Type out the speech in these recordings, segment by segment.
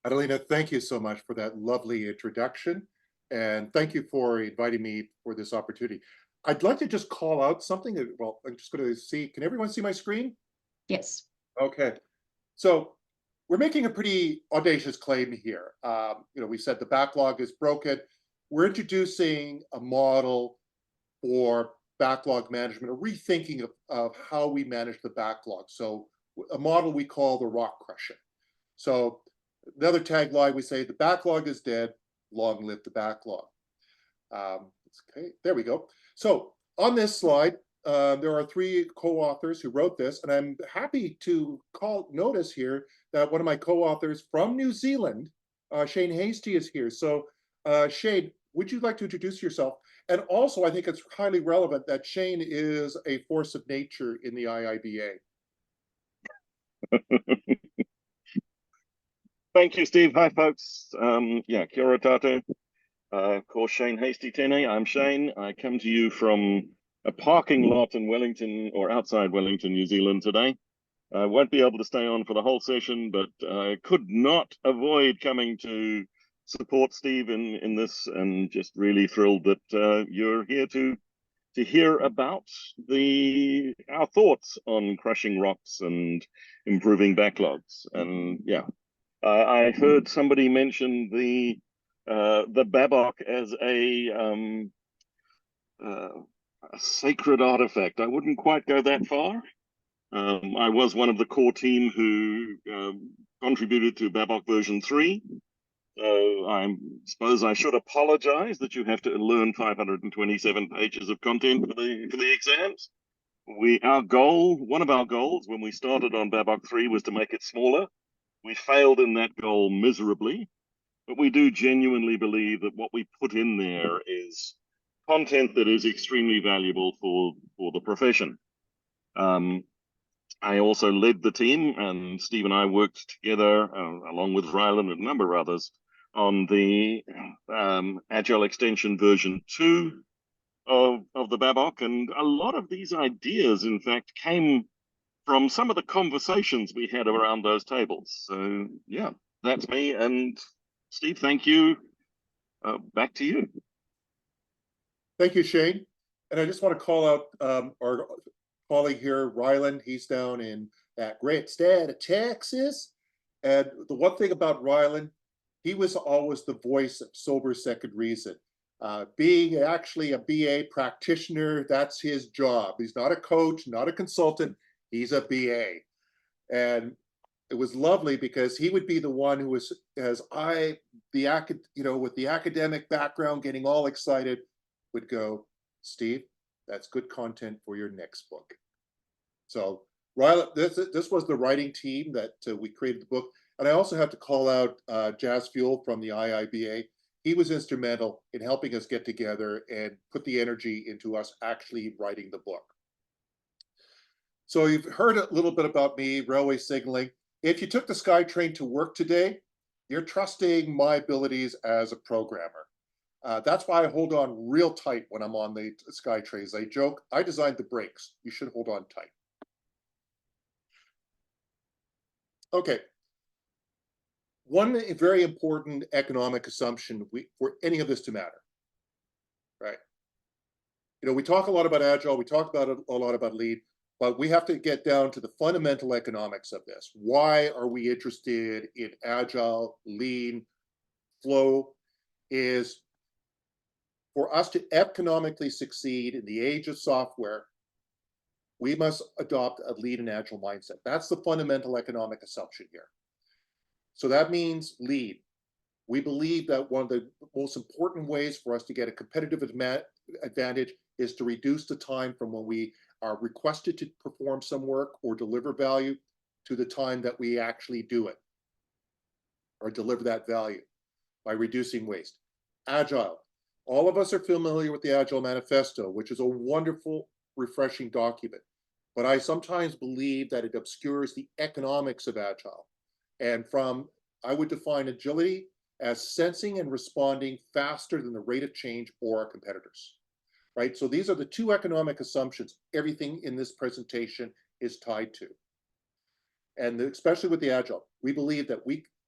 Adelina, thank you so much for that lovely introduction. And thank you for inviting me for this opportunity. I'd like to just call out something that, well, I'm just going to see, can everyone see my screen? Yes. Okay. So we're making a pretty audacious claim here. We said the backlog is broken. We're introducing a model for backlog management, a rethinking of how we manage the backlog. So a model we call the rock crushing. So another tagline, we say the backlog is dead, long live the backlog. Okay, there we go. So on this slide, there are three co-authors who wrote this, and I'm happy to notice here that one of my co-authors from New Zealand, Shane Hasty, is here. So Shane, would you like to introduce yourself? And also, I think it's highly relevant that Shane is a force of nature in the IIBA. Thank you, Steve. Hi, folks. Kia ora tātou. Of course, Shane Hasty Tene. I'm Shane. I come to you from a parking lot in Wellington, or outside Wellington, New Zealand today. I won't be able to stay on for the whole session, but I could not avoid coming to support Steve in this, and just really thrilled that you're here to hear about our thoughts on crushing rocks and improving backlogs. And yeah, I heard somebody mention the Babok as a sacred artifact. I wouldn't quite go that far. I was one of the core team who contributed to Babok version 3. So I suppose I should apologize that you have to learn 527 pages of content for the exams. One of our goals when we started on Babok 3 was to make it smaller. We failed in that goal miserably, but we do genuinely believe that what we put in there is content that is extremely valuable for the profession. I also led the team, and Steve and I worked together, along with Ryland and a number of others, on the Agile Extension version 2 of the Babok. And a lot of these ideas, in fact, came from some of the conversations we had around those tables. So yeah, that's me. And Steve, thank you. Back to you. Thank you, Shane. And I just want to call out our colleague here, Ryland. He's down in that great state of Texas. And the one thing about Ryland, he was always the voice of sober second reason. Being actually a BA practitioner, that's his job. He's not a coach, not a consultant. He's a BA. And it was lovely because he would be the one who was, with the academic background, getting all excited, would go, Steve, that's good content for your next book. So Ryland, this was the writing team that we created the book. And I also have to call out Jazz Fuel from the IIBA. He was instrumental in helping us get together and put the energy into us actually writing the book. So you've heard a little bit about me, railway signaling. If you took the SkyTrain to work today, you're trusting my abilities as a programmer. That's why I hold on real tight when I'm on the SkyTrains. I joke, I designed the brakes. You should hold on tight. Okay. One very important economic assumption for any of this to matter, right? We talk a lot about Agile, we talk about a lot about lean, but we have to get down to the fundamental economics of this. Why are we interested in Agile, lean, flow? Is for us to economically succeed in the age of software, we must adopt a lean and Agile mindset. That's the fundamental economic assumption here. So that means lean. We believe that one of the most important ways for us to get a competitive advantage is to reduce the time from when we are requested to perform some work or deliver value to the time that we actually do it or deliver that value by reducing waste. Agile. All of us are familiar with the Agile Manifesto, which is a wonderful, refreshing document. But I sometimes believe that it obscures the economics of Agile. And I would define agility as sensing and responding faster than the rate of change or our competitors, right? So these are the two economic assumptions everything in this presentation is tied to. And especially with the Agile, we believe that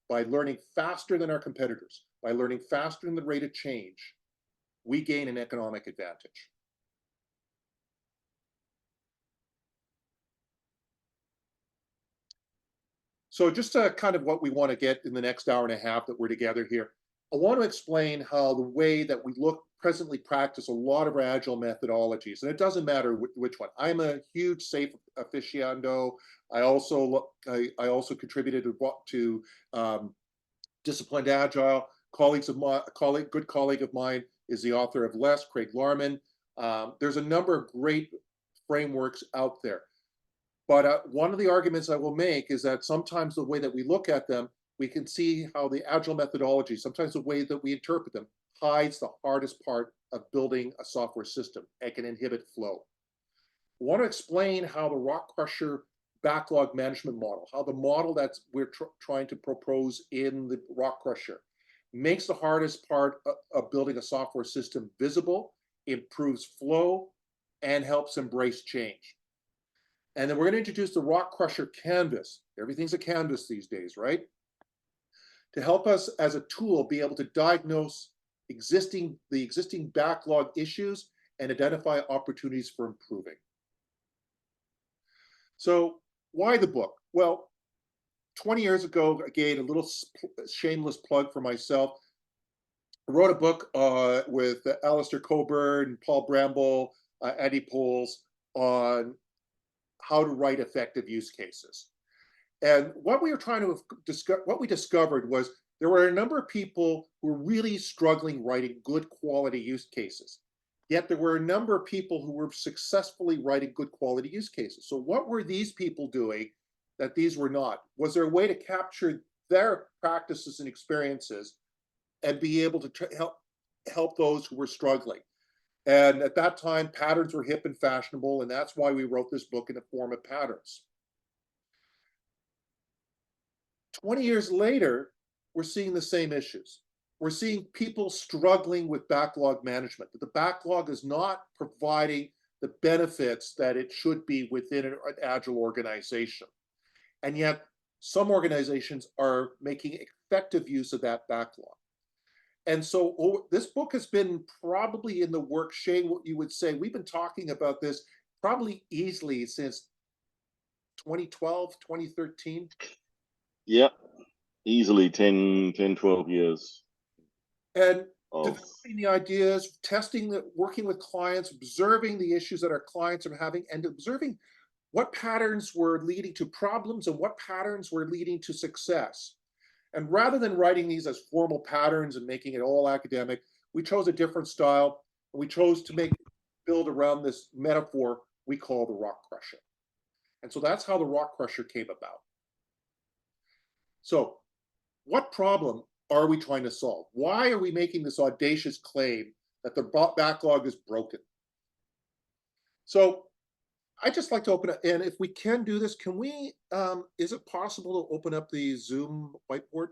by learning faster than our competitors, by learning faster than the rate of change, we gain an economic advantage. So just kind of what we want to get in the next hour and a half that we're together here, I want to explain how the way that we presently practice a lot of our agile methodologies, and it doesn't matter which one. I'm a huge SAFe aficionado. I also contributed to Disciplined Agile. Good colleague of mine is the author of Less, Craig Larman. There's a number of great frameworks out there. But one of the arguments I will make is that sometimes the way that we look at them, we can see how the agile methodology, sometimes the way that we interpret them, hides the hardest part of building a software system and can inhibit flow. I want to explain how the Rock Crusher backlog management model, how the model that we're trying to propose in the Rock Crusher makes the hardest part of building a software system visible, improves flow, and helps embrace change. And then we're going to introduce the Rock Crusher canvas. Everything's a canvas these days, right? To help us as a tool be able to diagnose the existing backlog issues and identify opportunities for improving. So why the book? Well, 20 years ago, again, a little shameless plug for myself. I wrote a book with Alistair Coburn, Paul Bramble, Andy Poles on how to write effective use cases. And what we were trying to discover, what we discovered was there were a number of people who were really struggling writing good quality use cases. Yet there were a number of people who were successfully writing good quality use cases. So what were these people doing that these were not? Was there a way to capture their practices and experiences and be able to help those who were struggling? And at that time, patterns were hip and fashionable, and that's why we wrote this book in the form of patterns. 20 years later, we're seeing the same issues. We're seeing people struggling with backlog management, that the backlog is not providing the benefits that it should be within an agile organization. And yet, some organizations are making effective use of that backlog. And so this book has been probably in the works, Shane, what you would say, we've been talking about this probably easily since 2012, 2013. Yeah, easily 10, 12 years. And developing the ideas, testing, working with clients, observing the issues that our clients are having, and observing what patterns were leading to problems and what patterns were leading to success. And rather than writing these as formal patterns and making it all academic, we chose a different style. We chose to build around this metaphor we call the Rock Crusher. And so that's how the Rock Crusher came about. So what problem are we trying to solve? Why are we making this audacious claim that the backlog is broken? So I'd just like to open up, and if we can do this, can we, is it possible to open up the Zoom whiteboard?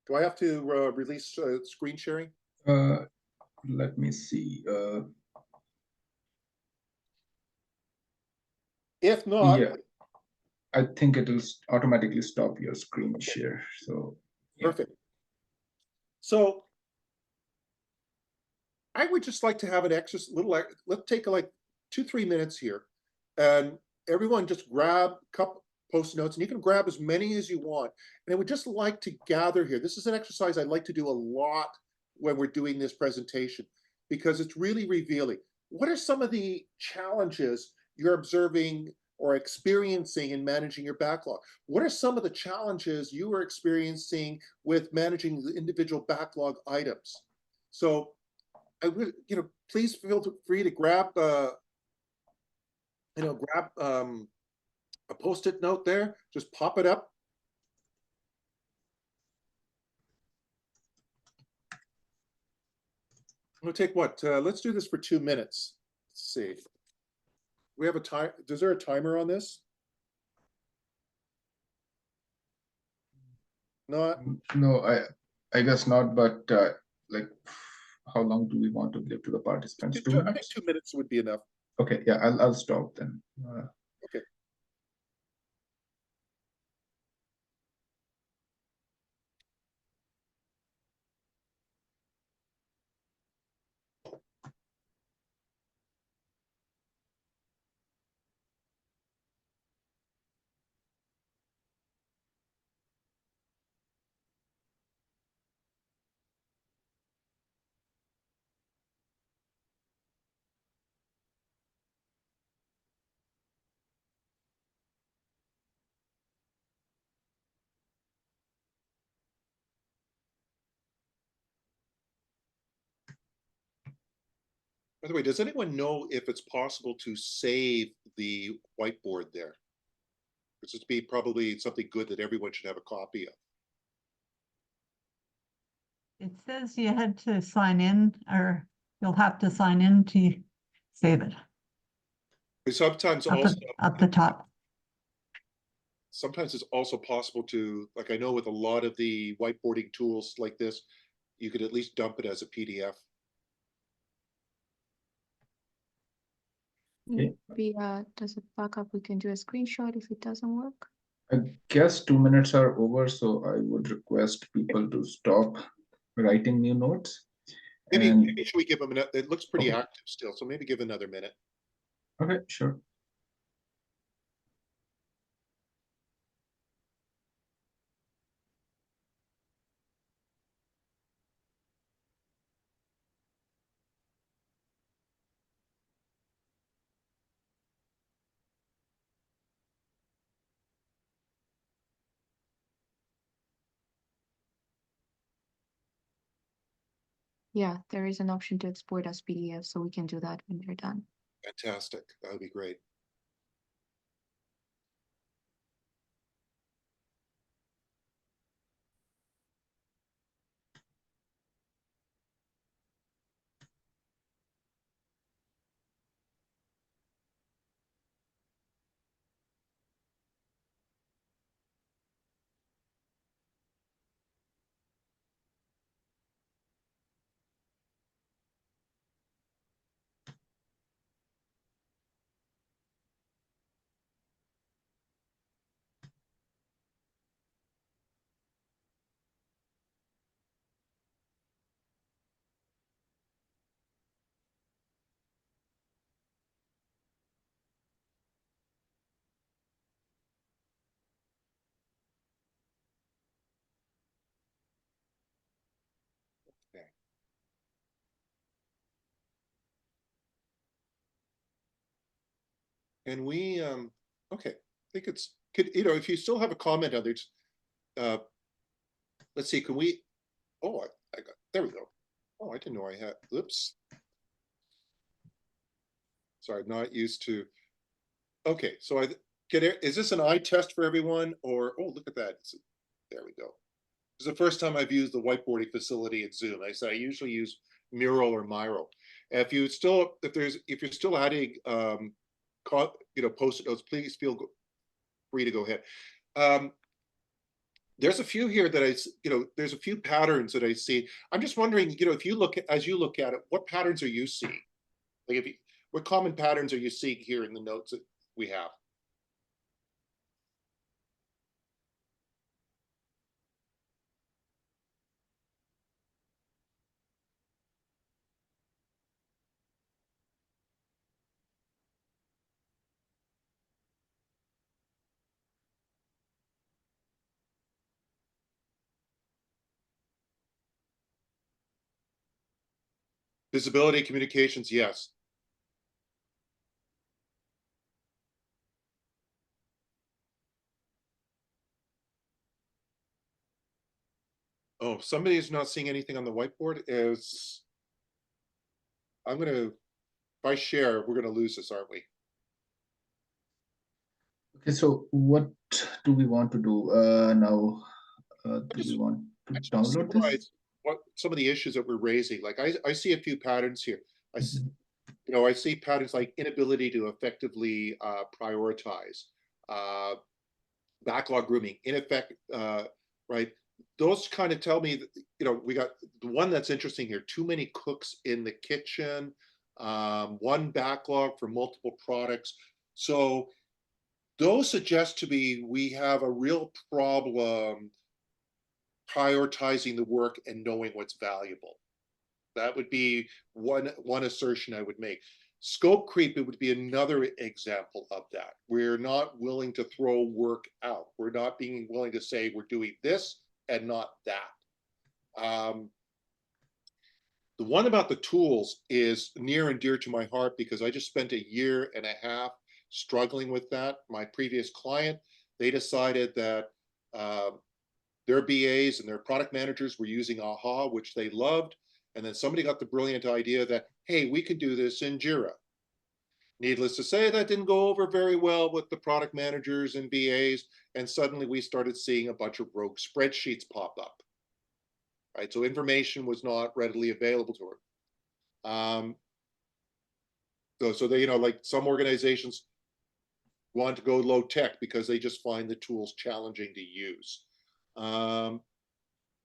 Do I have to release screen sharing? Let me see. If not, yeah, I think it will automatically stop your screen share. So yeah. Perfect. So I would just like to have an extra little, let's take like 2-3 minutes here, and everyone just grab a couple post-it notes, and you can grab as many as you want. And I would just like to gather here. This is an exercise I like to do a lot when we're doing this presentation, because it's really revealing. What are some of the challenges you're observing or experiencing in managing your backlog? What are some of the challenges you are experiencing with managing the individual backlog items? So I would, please feel free to grab, a post-it note there, just pop it up. I'm gonna take what, let's do this for 2 minutes. Let's see. We have a time, is there a timer on this? Not? No, I guess not, but like, how long do we want to give to the participants? 2 minutes? I think 2 minutes would be enough. Okay, yeah, I'll stop then. Okay. By the way, does anyone know if it's possible to save the whiteboard there? This would be probably something good that everyone should have a copy of. It says you had to sign in, or you'll have to sign in to save it Sometimes up also, at the top. sometimes it's also possible to, like I know with a lot of the whiteboarding tools like this, you could at least dump it as a PDF. Okay. Maybe does it back up? We can do a screenshot if it doesn't work. I guess 2 minutes are over, so I would request people to stop writing new notes. Maybe, And maybe should we give them it looks pretty Okay. active still, so maybe give another minute. okay, sure. Yeah, there is an option to export as PDF, so we can do that when you're done. Fantastic, that would be great. Okay. And we, okay, I think it's, could, you know, if you still have a comment on this, let's see, can we, oh, I got, there we go. Oh, I didn't know I had, oops. Sorry, not used to, okay, so I get it, is this an eye test for everyone or, oh, look at that. There we go. It's the first time I've used the whiteboarding facility in Zoom. I said I usually use Mural or Miro. If you still, if you're still adding, you know, post-it notes, please feel free to go ahead. There's a few here that you know, there's a few patterns that I see. I'm just wondering, you know, if you look at, as you look at it, what patterns are you seeing? Like if you, what common patterns are you seeing here in the notes that we have? Visibility, communications, yes. Oh, somebody is not seeing anything on the whiteboard is, I'm gonna, if I share, we're gonna lose this, aren't we? Okay, so what do we want to do now? Do we want to I just download this? summarize what some of the issues that we're raising. Like I see a few patterns here. I see, Mhm. you know, I see patterns like inability to effectively prioritize, backlog grooming, right? Those kind of tell me that, you know, we got the one that's interesting here, too many cooks in the kitchen, one backlog for multiple products. So those suggest to me we have a real problem prioritizing the work and knowing what's valuable. That would be one assertion I would make. Scope creep, it would be another example of that. We're not willing to throw work out. We're not being willing to say we're doing this and not that. The one about the tools is near and dear to my heart because I just spent a year and a half struggling with that. My previous client, they decided that their BAs and their product managers were using AHA, which they loved. And then somebody got the brilliant idea that, hey, we could do this in Jira. Needless to say, that didn't go over very well with the product managers and BAs, and suddenly we started seeing a bunch of rogue spreadsheets pop up, right? So information was not readily available to her. So they, like some organizations want to go low tech because they just find the tools challenging to use.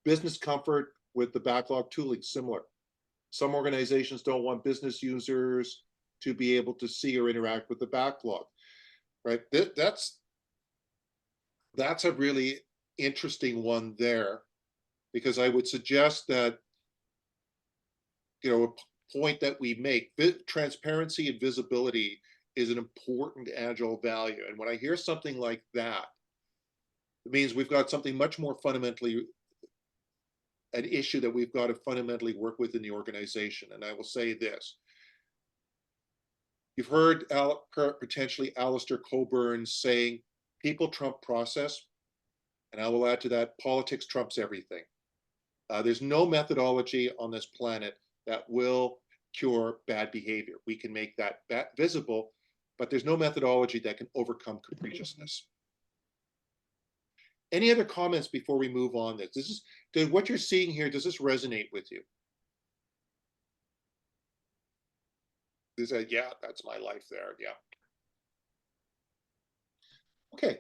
Business comfort with the backlog tooling, similar. Some organizations don't want business users to be able to see or interact with the backlog, right? That's a really interesting one there, because I would suggest that, a point that we make, transparency and visibility is an important agile value. And when I hear something like that, it means we've got something much more fundamentally, an issue that we've got to fundamentally work with in the organization. And I will say this. You've heard potentially Alistair Coburn saying, people trump process. And I will add to that, politics trumps everything. There's no methodology on this planet that will cure bad behavior. We can make that visible, but there's no methodology that can overcome capriciousness. Any other comments before we move on? What you're seeing here, does this resonate with you? Yeah, that's my life there, yeah. Okay.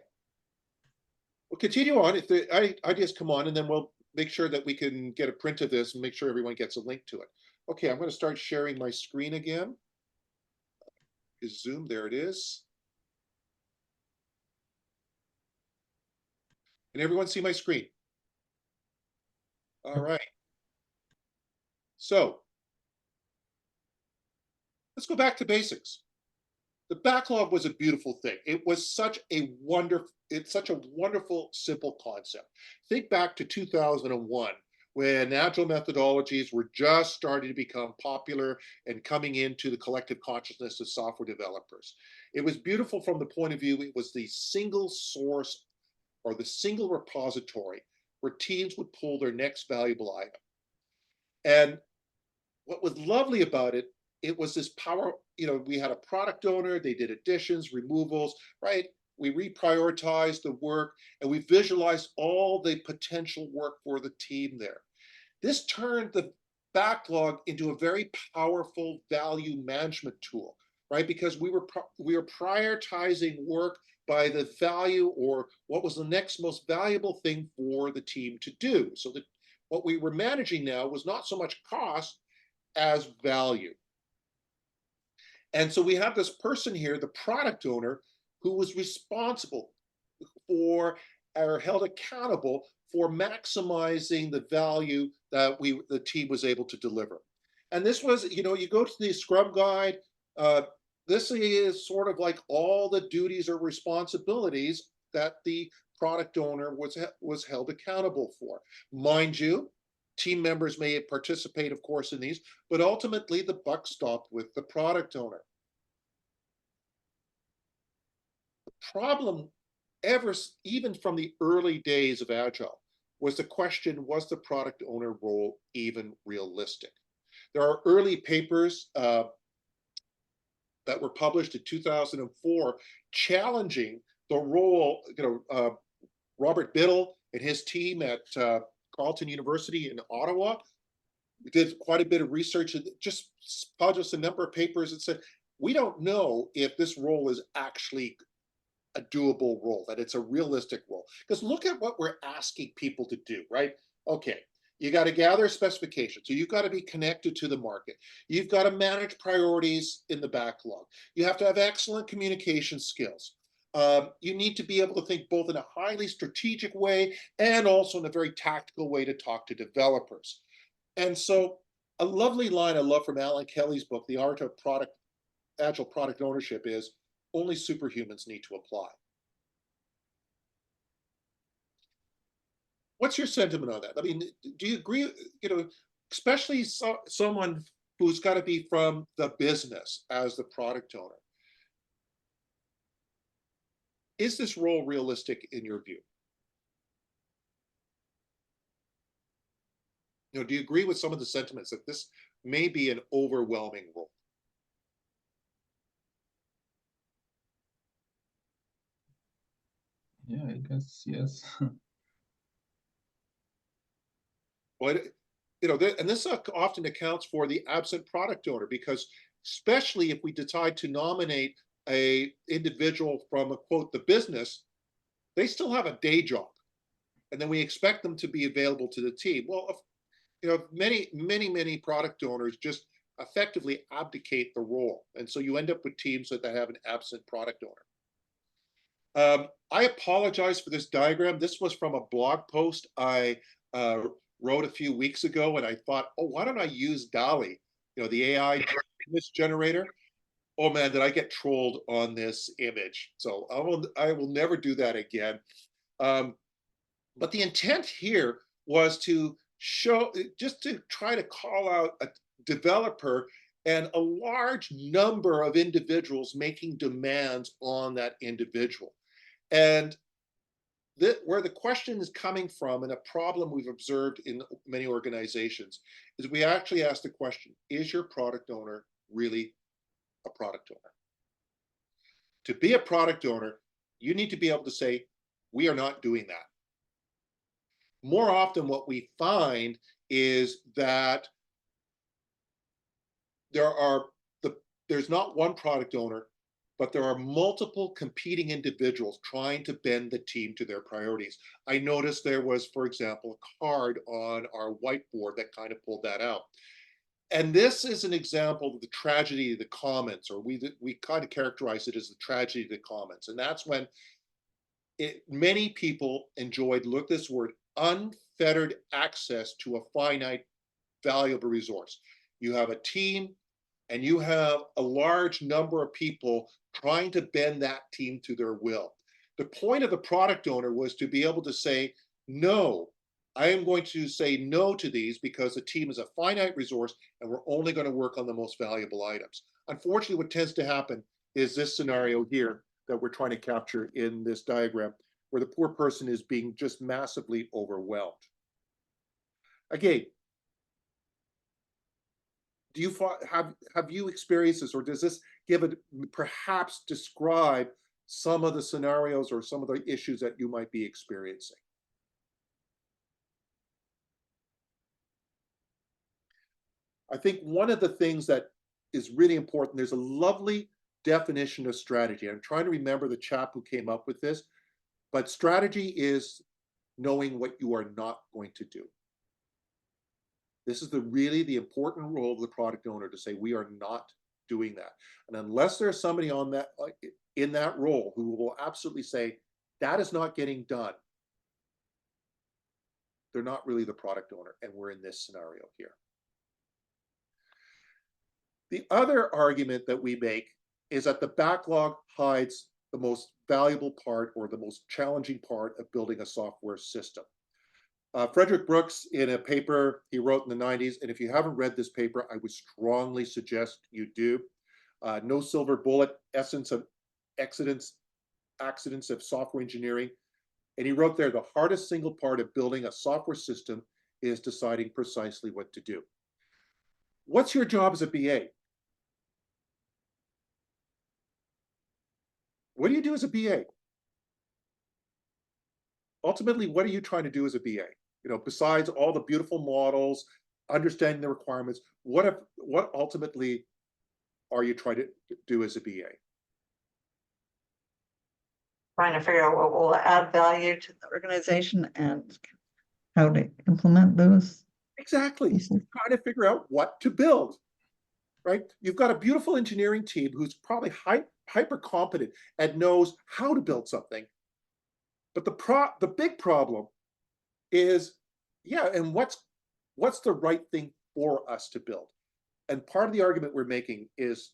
We'll continue on if the ideas come on, and then we'll make sure that we can get a print of this and make sure everyone gets a link to it. Okay, I'm going to start sharing my screen again. Is Zoom, there it is. Can everyone see my screen? All right. So let's go back to basics. The backlog was a beautiful thing. It was such a wonderful, simple concept. Think back to 2001, when agile methodologies were just starting to become popular and coming into the collective consciousness of software developers. It was beautiful from the point of view, it was the single source or the single repository where teams would pull their next valuable item. And what was lovely about it, it was this power, we had a product owner, they did additions, removals, right? We reprioritized the work and we visualized all the potential work for the team there. This turned the backlog into a very powerful value management tool, right? Because we were prioritizing work by the value or what was the next most valuable thing for the team to do. So that what we were managing now was not so much cost as value. And so we have this person here, the product owner, who was responsible for or held accountable for maximizing the value that the team was able to deliver. And this was, you go to the Scrum Guide, this is sort of like all the duties or responsibilities that the product owner was held accountable for. Mind you, team members may participate, of course, in these, but ultimately the buck stopped with the product owner. The problem, even from the early days of Agile, was the question, was the product owner role even realistic? There are early papers that were published in 2004 challenging the role, Robert Biddle and his team at Carleton University in Ottawa did quite a bit of research and just published a number of papers that said, we don't know if this role is actually a doable role, that it's a realistic role. Because look at what we're asking people to do, right? Okay, you got to gather specifications. So you've got to be connected to the market. You've got to manage priorities in the backlog. You have to have excellent communication skills. You need to be able to think both in a highly strategic way and also in a very tactical way to talk to developers. And so a lovely line I love from Alan Kelly's book, The Art of Agile Product Ownership, is only superhumans need to apply. What's your sentiment on that? I mean, do you agree, especially someone who's got to be from the business as the product owner? Is this role realistic in your view? do you agree with some of the sentiments that this may be an overwhelming role? Yeah, I guess yes. Well, and this often accounts for the absent product owner, because especially if we decide to nominate a individual from a quote the business, they still have a day job, and then we expect them to be available to the team. Well, many product owners just effectively abdicate the role, and so you end up with teams that have an absent product owner. I apologize for this diagram. This was from a blog post I wrote a few weeks ago, and I thought, oh, why don't I use DALL-E, the AI image generator? Oh man, did I get trolled on this image? So I will never do that again. But the intent here was to show, just to try to call out a developer and a large number of individuals making demands on that individual. And where the question is coming from, and a problem we've observed in many organizations, is we actually ask the question, is your product owner really a product owner? To be a product owner, you need to be able to say, we are not doing that. More often what we find is that there's not one product owner, but there are multiple competing individuals trying to bend the team to their priorities. I noticed there was, for example, a card on our whiteboard that kind of pulled that out. And this is an example of the tragedy of the commons, or we kind of characterize it as the tragedy of the commons. And that's when many people enjoyed, look this word, unfettered access to a finite, valuable resource. You have a team, and you have a large number of people trying to bend that team to their will. The point of the product owner was to be able to say, no, I am going to say no to these because the team is a finite resource and we're only going to work on the most valuable items. Unfortunately, what tends to happen is this scenario here that we're trying to capture in this diagram, where the poor person is being just massively overwhelmed. Again, do you have you experienced this, or does this perhaps describe some of the scenarios or some of the issues that you might be experiencing? I think one of the things that is really important, there's a lovely definition of strategy. I'm trying to remember the chap who came up with this, but strategy is knowing what you are not going to do. This is really the important role of the product owner, to say we are not doing that. And unless there's somebody on that in that role who will absolutely say that is not getting done, they're not really the product owner, and we're in this scenario here. The other argument that we make is that the backlog hides the most valuable part, or the most challenging part, of building a software system. Frederick Brooks, in a paper he wrote in the 90s, and if you haven't read this paper, I would strongly suggest you do. No Silver Bullet, Essence of Accidents of Software Engineering. And he wrote there, the hardest single part of building a software system is deciding precisely what to do. What's your job as a BA? What do you do as a BA? Ultimately, what are you trying to do as a BA? Besides all the beautiful models, understanding the requirements, what ultimately are you trying to do as a BA? Trying to figure out what will add value to the organization and how to implement those. Exactly. Trying to figure out what to build, right? You've got a beautiful engineering team who's probably hyper competent and knows how to build something. But the big problem is, yeah, and what's the right thing for us to build? And part of the argument we're making is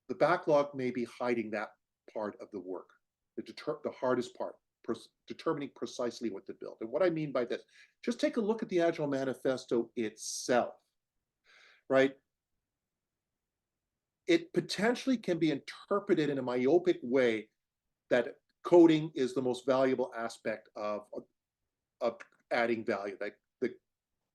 the backlog may be hiding that part of the work, the hardest part, determining precisely what to build. And what I mean by this, just take a look at the Agile Manifesto itself, right? It potentially can be interpreted in a myopic way that coding is the most valuable aspect of adding value, that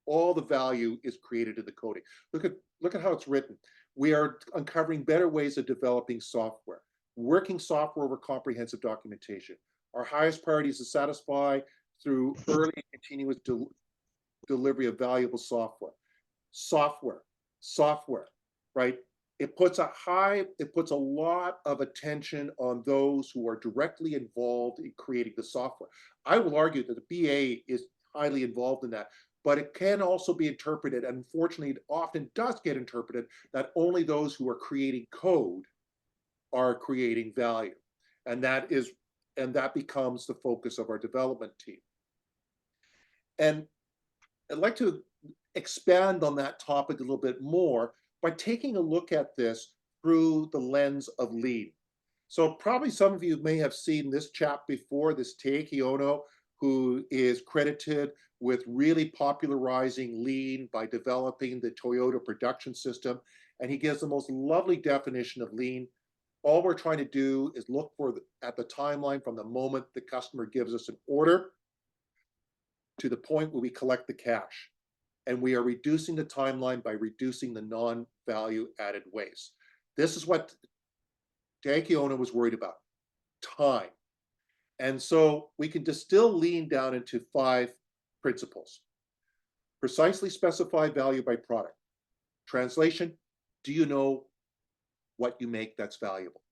all the value is created in the coding. Look at how it's written. We are uncovering better ways of developing software, working software over comprehensive documentation. Our highest priority is to satisfy through early and continuous delivery of valuable software. Software, right? It puts a lot of attention on those who are directly involved in creating the software. I will argue that the BA is highly involved in that, but it can also be interpreted, and unfortunately it often does get interpreted, that only those who are creating code are creating value. And that becomes the focus of our development team. And I'd like to expand on that topic a little bit more by taking a look at this through the lens of lean. So probably some of you may have seen this chap before, this Taiki Ono, who is credited with really popularizing lean by developing the Toyota production system. And he gives the most lovely definition of lean. All we're trying to do is look at the timeline from the moment the customer gives us an order to the point where we collect the cash. And we are reducing the timeline by reducing the non-value added waste. This is what Taiki Ono was worried about, time. And so we can distill lean down into 5 principles. Precisely specify value by product. Translation, do you know what you make that's valuable?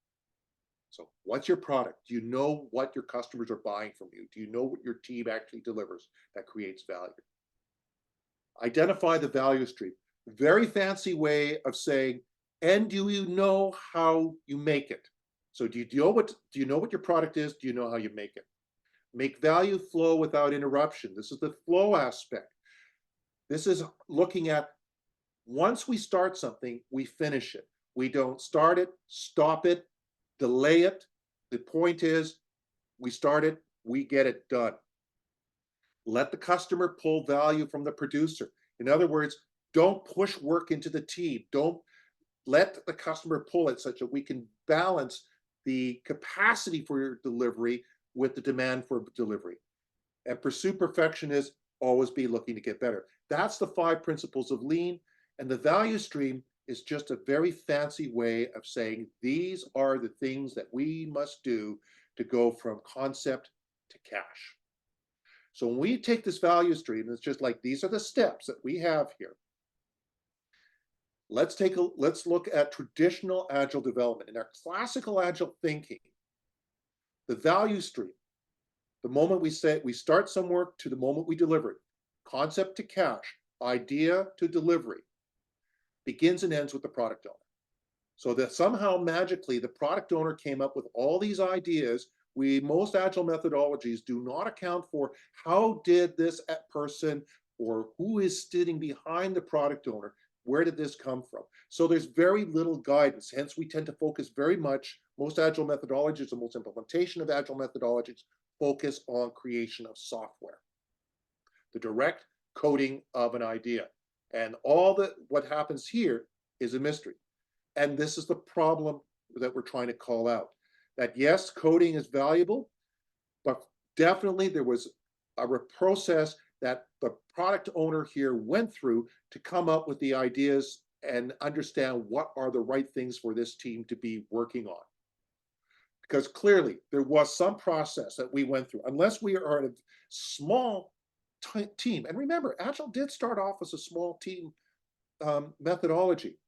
So what's your product? Do you know what your customers are buying from you? Do you know what your team actually delivers that creates value? Identify the value stream. Very fancy way of saying, and do you know how you make it? So do you know what your product is? Do you know how you make it? Make value flow without interruption. This is the flow aspect. This is looking at, once we start something, we finish it. We don't start it, stop it, delay it. The point is, we start it, we get it done. Let the customer pull value from the producer. In other words, don't push work into the team. Don't let the customer pull it, such that we can balance the capacity for your delivery with the demand for delivery. And pursue perfection is always be looking to get better. That's the 5 principles of lean. And the value stream is just a very fancy way of saying these are the things that we must do to go from concept to cash. So when we take this value stream, it's just like, these are the steps that we have here. Let's look at traditional agile development. In our classical agile thinking, the value stream, the moment we start some work to the moment we deliver it, concept to cash, idea to delivery, begins and ends with the product owner. So that somehow magically the product owner came up with all these ideas. Most agile methodologies do not account for how did this person, or who is sitting behind the product owner, where did this come from? So there's very little guidance. Hence, we tend to focus very much, most agile methodologies and most implementation of agile methodologies focus on creation of software, the direct coding of an idea. And what happens here is a mystery. And this is the problem that we're trying to call out. That yes, coding is valuable, but definitely there was a process that the product owner here went through to come up with the ideas and understand what are the right things for this team to be working on. Because clearly there was some process that we went through, unless we are a small team. And remember, Agile did start off as a small team methodology.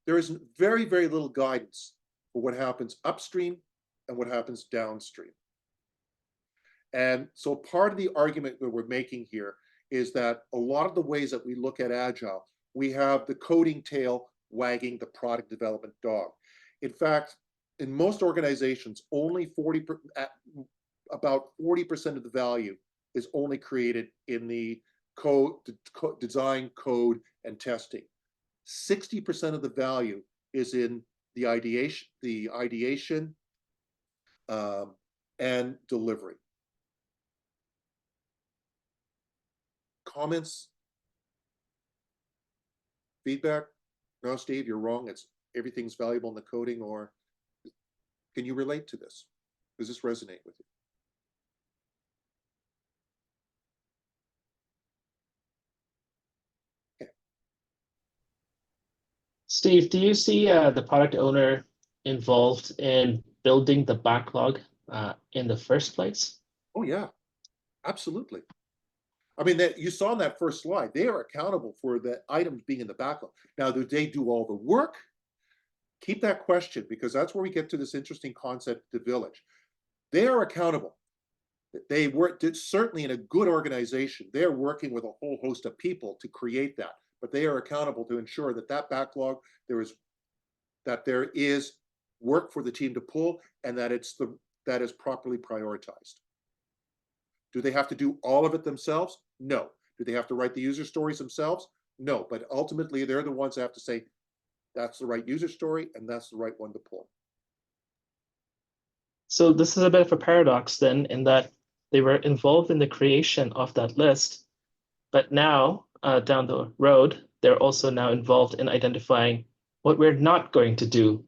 There is very, very little guidance for what happens upstream and what happens downstream. And so part of the argument that we're making here is that a lot of the ways that we look at Agile, we have the coding tail wagging the product development dog. In fact, in most organizations, only about 40% of the value is only created in the design, code, and testing. 60% of the value is in the ideation and delivery. Comments? Feedback? No, Steve, you're wrong. Everything's valuable in the coding. Or can you relate to this? Does this resonate with you? Steve, do you see the product owner involved in building the backlog in the first place? Oh, yeah, absolutely. I mean, that you saw in that first slide, they are accountable for the items being in the backlog. Now, do they do all the work? Keep that question, because that's where we get to this interesting concept, the village. They are accountable. They work certainly in a good organization. They're working with a whole host of people to create that, but they are accountable to ensure that that backlog, there is work for the team to pull, and that that is properly prioritized. Do they have to do all of it themselves? No. Do they have to write the user stories themselves? No. But ultimately, they're the ones that have to say, that's the right user story, and that's the right one to pull. So this is a bit of a paradox then, in that they were involved in the creation of that list, but now down the road, they're also now involved in identifying what we're not going to do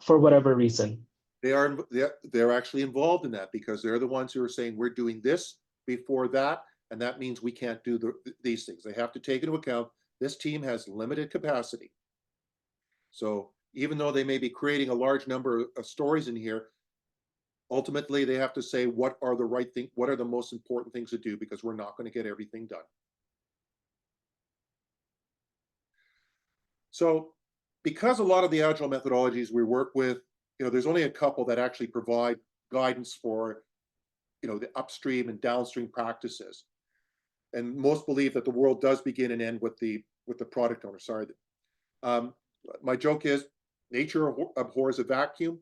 for whatever reason. They're actually involved in that, because they're the ones who are saying we're doing this before that, and that means we can't do these things. They have to take into account this team has limited capacity. So even though they may be creating a large number of stories in here, ultimately they have to say what are the right thing, what are the most important things to do, because we're not going to get everything done. So because a lot of the agile methodologies we work with, there's only a couple that actually provide guidance for, the upstream and downstream practices. And most believe that the world does begin and end with the product owner. Sorry. My joke is nature abhors a vacuum.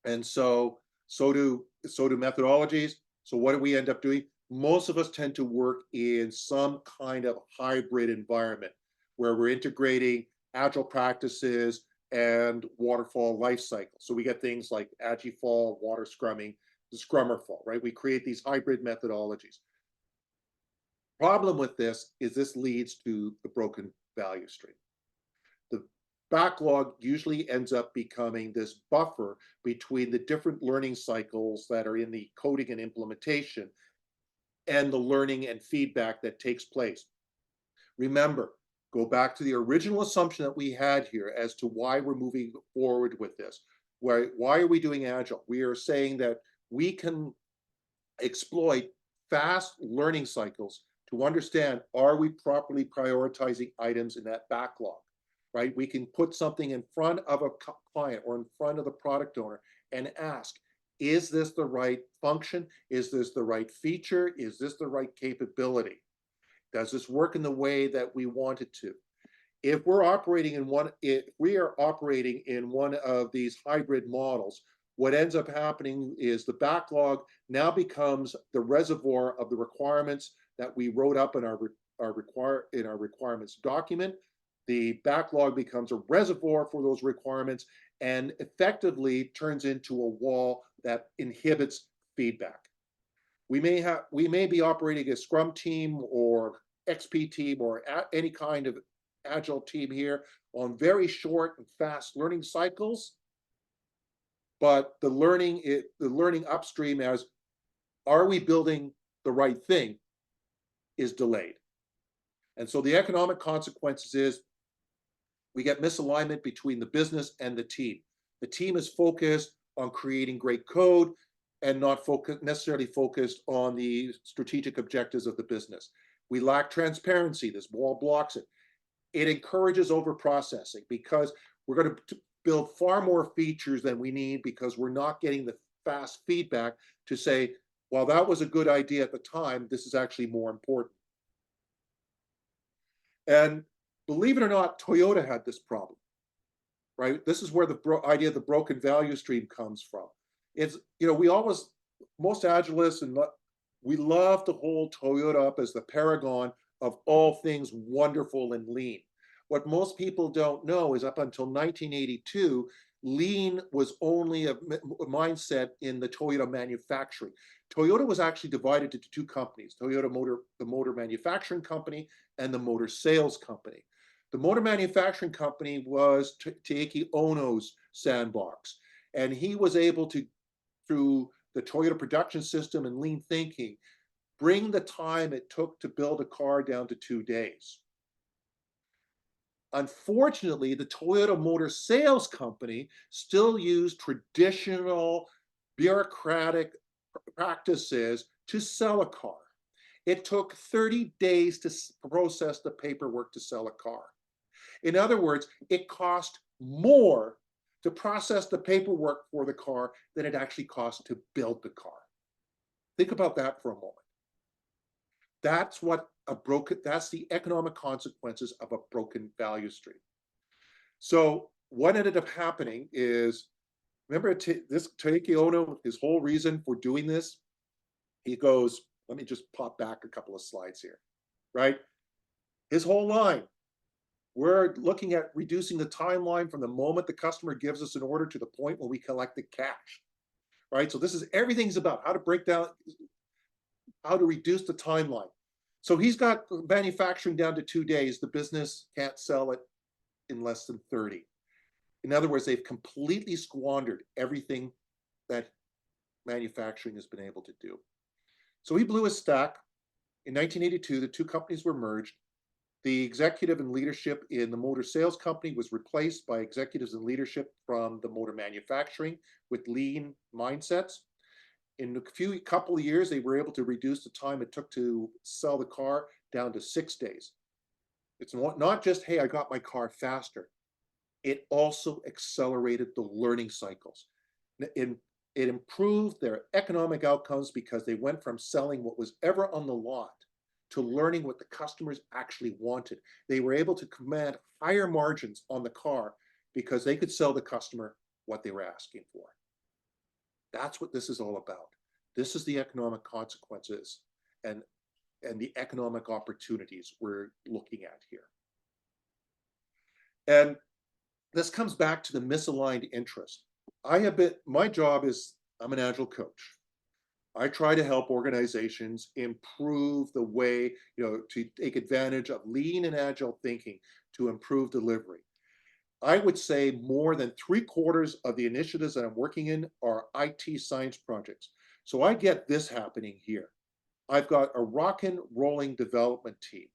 And so do methodologies. So what do we end up doing? Most of us tend to work in some kind of hybrid environment where we're integrating agile practices and waterfall life cycle. So we get things like Agifall, water scrumming, the Scrummerfall, right? We create these hybrid methodologies. Problem with this is this leads to the broken value stream. The backlog usually ends up becoming this buffer between the different learning cycles that are in the coding and implementation and the learning and feedback that takes place. Remember, go back to the original assumption that we had here as to why we're moving forward with this. Why are we doing Agile? We are saying that we can exploit fast learning cycles to understand, are we properly prioritizing items in that backlog, right? We can put something in front of a client or in front of the product owner and ask, is this the right function? Is this the right feature? Is this the right capability? Does this work in the way that we want it to? If we are operating in one of these hybrid models, what ends up happening is the backlog now becomes the reservoir of the requirements that we wrote up in our requirements document. The backlog becomes a reservoir for those requirements and effectively turns into a wall that inhibits feedback. We may be operating a Scrum team or XP team or any kind of Agile team here on very short and fast learning cycles, but the learning upstream as, are we building the right thing, is delayed. And so the economic consequences is we get misalignment between the business and the team. The team is focused on creating great code and not necessarily focused on the strategic objectives of the business. We lack transparency. This wall blocks it. It encourages over-processing because we're going to build far more features than we need because we're not getting the fast feedback to say, well, that was a good idea at the time, this is actually more important. And believe it or not, Toyota had this problem, right? This is where the idea of the broken value stream comes from. It's, most Agilists, and we love to hold Toyota up as the paragon of all things wonderful and lean. What most people don't know is up until 1982, lean was only a mindset in the Toyota manufacturing. Toyota was actually divided into two companies, the motor manufacturing company and the motor sales company. The motor manufacturing company was Taiki Ono's sandbox, and he was able to, through the Toyota production system and lean thinking, bring the time it took to build a car down to 2 days. Unfortunately, the Toyota Motor Sales Company still used traditional bureaucratic practices to sell a car. It took 30 days to process the paperwork to sell a car. In other words, it cost more to process the paperwork for the car than it actually cost to build the car. Think about that for a moment. That's the economic consequences of a broken value stream. So what ended up happening is, remember this Taiki Ono, his whole reason for doing this, he goes, let me just pop back a couple of slides here, right? His whole line, we're looking at reducing the timeline from the moment the customer gives us an order to the point where we collect the cash, right? So this is, everything's about how to break down, how to reduce the timeline. So he's got manufacturing down to 2 days. The business can't sell it in less than 30. In other words, they've completely squandered everything that manufacturing has been able to do. So he blew his stack. In 1982, the two companies were merged. The executive and leadership in the motor sales company was replaced by executives and leadership from the motor manufacturing with lean mindsets. In a couple of years, they were able to reduce the time it took to sell the car down to 6 days. It's not just, hey, I got my car faster. It also accelerated the learning cycles. It improved their economic outcomes because they went from selling what was ever on the lot to learning what the customers actually wanted. They were able to command higher margins on the car because they could sell the customer what they were asking for. That's what this is all about. This is the economic consequences and the economic opportunities we're looking at here. And this comes back to the misaligned interest. My job is, I'm an agile coach. I try to help organizations improve the way, to take advantage of lean and agile thinking to improve delivery. I would say more than 3/4 of the initiatives that I'm working in are IT science projects. So I get this happening here. I've got a rockin' rolling development team.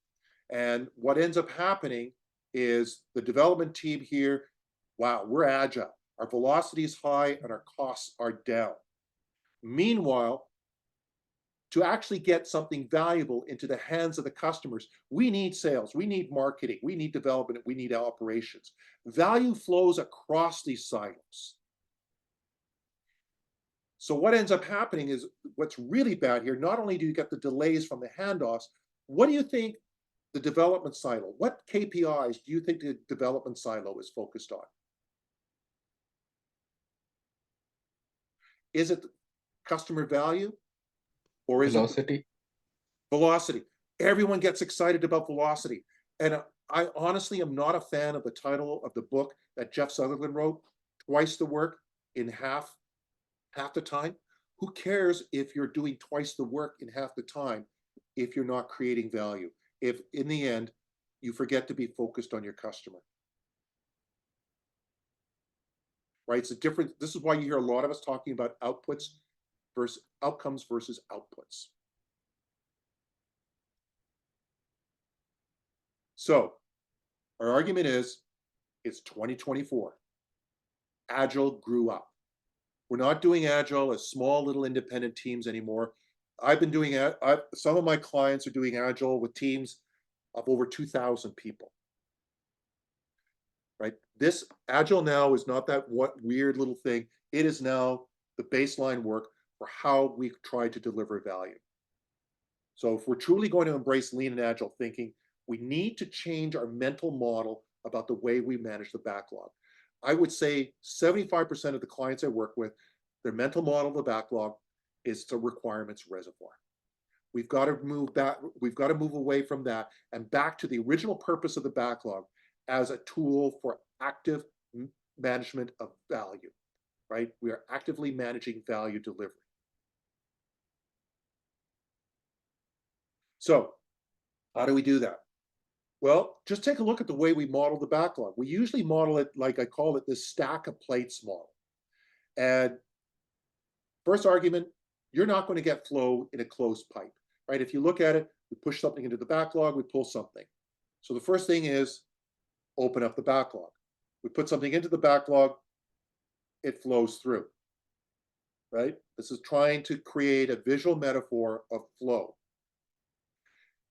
And what ends up happening is the development team here, wow, we're agile. Our velocity is high and our costs are down. Meanwhile, to actually get something valuable into the hands of the customers, we need sales, we need marketing, we need development, we need operations. Value flows across these silos. So what ends up happening is, what's really bad here, not only do you get the delays from the handoffs, what do you think the development silo, what KPIs do you think the development silo is focused on? Is it customer value? Or is Velocity. Velocity? Everyone gets excited about velocity. And I honestly am not a fan of the title of the book that Jeff Sutherland wrote, Twice the Work in half the time. Who cares if you're doing twice the work in half the time if you're not creating value? If in the end, you forget to be focused on your customer. Right? It's a different, this is why you hear a lot of us talking about outputs versus outcomes versus outputs. So our argument is, it's 2024. Agile grew up. We're not doing Agile as small little independent teams anymore. I've been doing it. Some of my clients are doing Agile with teams of over 2,000 people. Right? This Agile now is not that weird little thing. It is now the baseline work for how we try to deliver value. So if we're truly going to embrace lean and agile thinking, we need to change our mental model about the way we manage the backlog. I would say 75% of the clients I work with, their mental model of the backlog is the requirements reservoir. We've got to move back, we've got to move away from that and back to the original purpose of the backlog as a tool for active management of value, right? We are actively managing value delivery. So how do we do that? Well, just take a look at the way we model the backlog. We usually model it like I call it this stack of plates model. And first argument, you're not going to get flow in a closed pipe, right? If you look at it, we push something into the backlog, we pull something. So the first thing is open up the backlog. We put something into the backlog, it flows through, right? This is trying to create a visual metaphor of flow.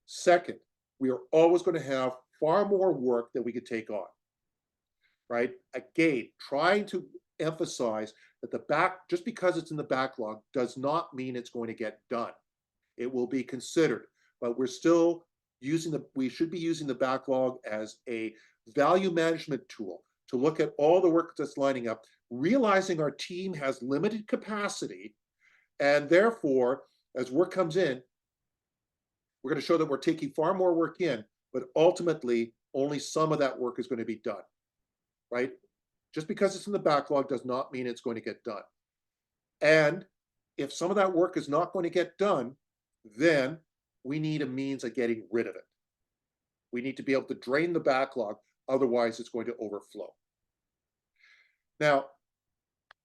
Second, we are always going to have far more work that we could take on, right? Again, trying to emphasize that just because it's in the backlog does not mean it's going to get done. It will be considered, but we're still we should be using the backlog as a value management tool to look at all the work that's lining up, realizing our team has limited capacity, and therefore, as work comes in, we're going to show that we're taking far more work in, but ultimately only some of that work is going to be done, right? Just because it's in the backlog does not mean it's going to get done. And if some of that work is not going to get done, then we need a means of getting rid of it. We need to be able to drain the backlog, otherwise it's going to overflow. Now,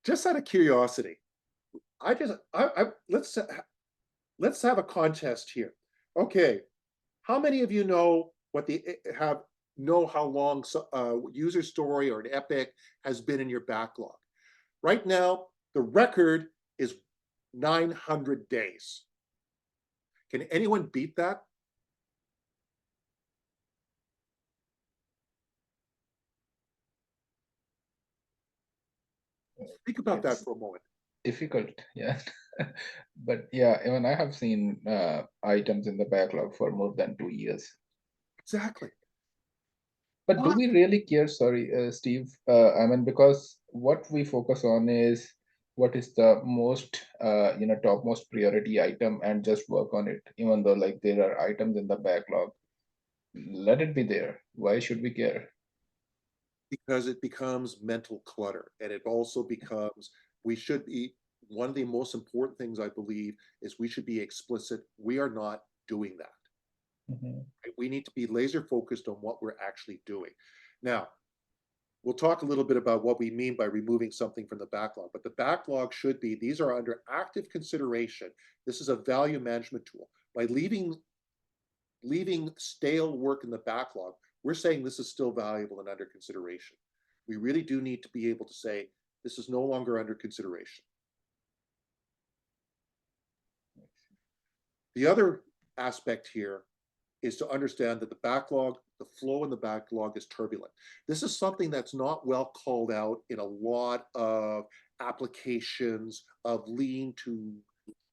just out of curiosity, let's have a contest here. Okay, how many of you know how long user story or an epic has been in your backlog? Right now, the record is 900 days. Can anyone beat that? Think about that for a moment. Difficult, yeah. But yeah, even I have seen items in the backlog for more than 2 years. Exactly. But do we really care? Sorry, Steve. I mean, because what we focus on is what is the most, topmost priority item and just work on it, even though like there are items in the backlog. Let it be there. Why should we care? Because it becomes mental clutter, and it also becomes, one of the most important things I believe is we should be explicit. We are not doing that. We need to be laser focused on what we're actually doing. Now, we'll talk a little bit about what we mean by removing something from the backlog, but the backlog should be, these are under active consideration. This is a value management tool. By leaving stale work in the backlog, we're saying this is still valuable and under consideration. We really do need to be able to say, this is no longer under consideration. The other aspect here is to understand that the backlog, the flow in the backlog is turbulent. This is something that's not well called out in a lot of applications of lean to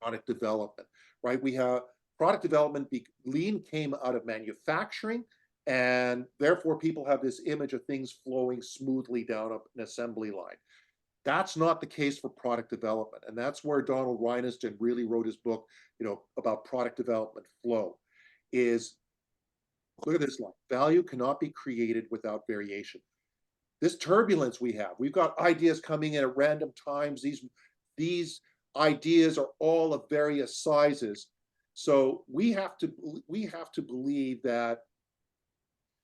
product development, right? We have product development, lean came out of manufacturing, and therefore people have this image of things flowing smoothly down an assembly line. That's not the case for product development. And that's where Donald Reiniston really wrote his book, about product development flow, is look at this line. Value cannot be created without variation. This turbulence we've got ideas coming in at random times. These ideas are all of various sizes. So we have to believe that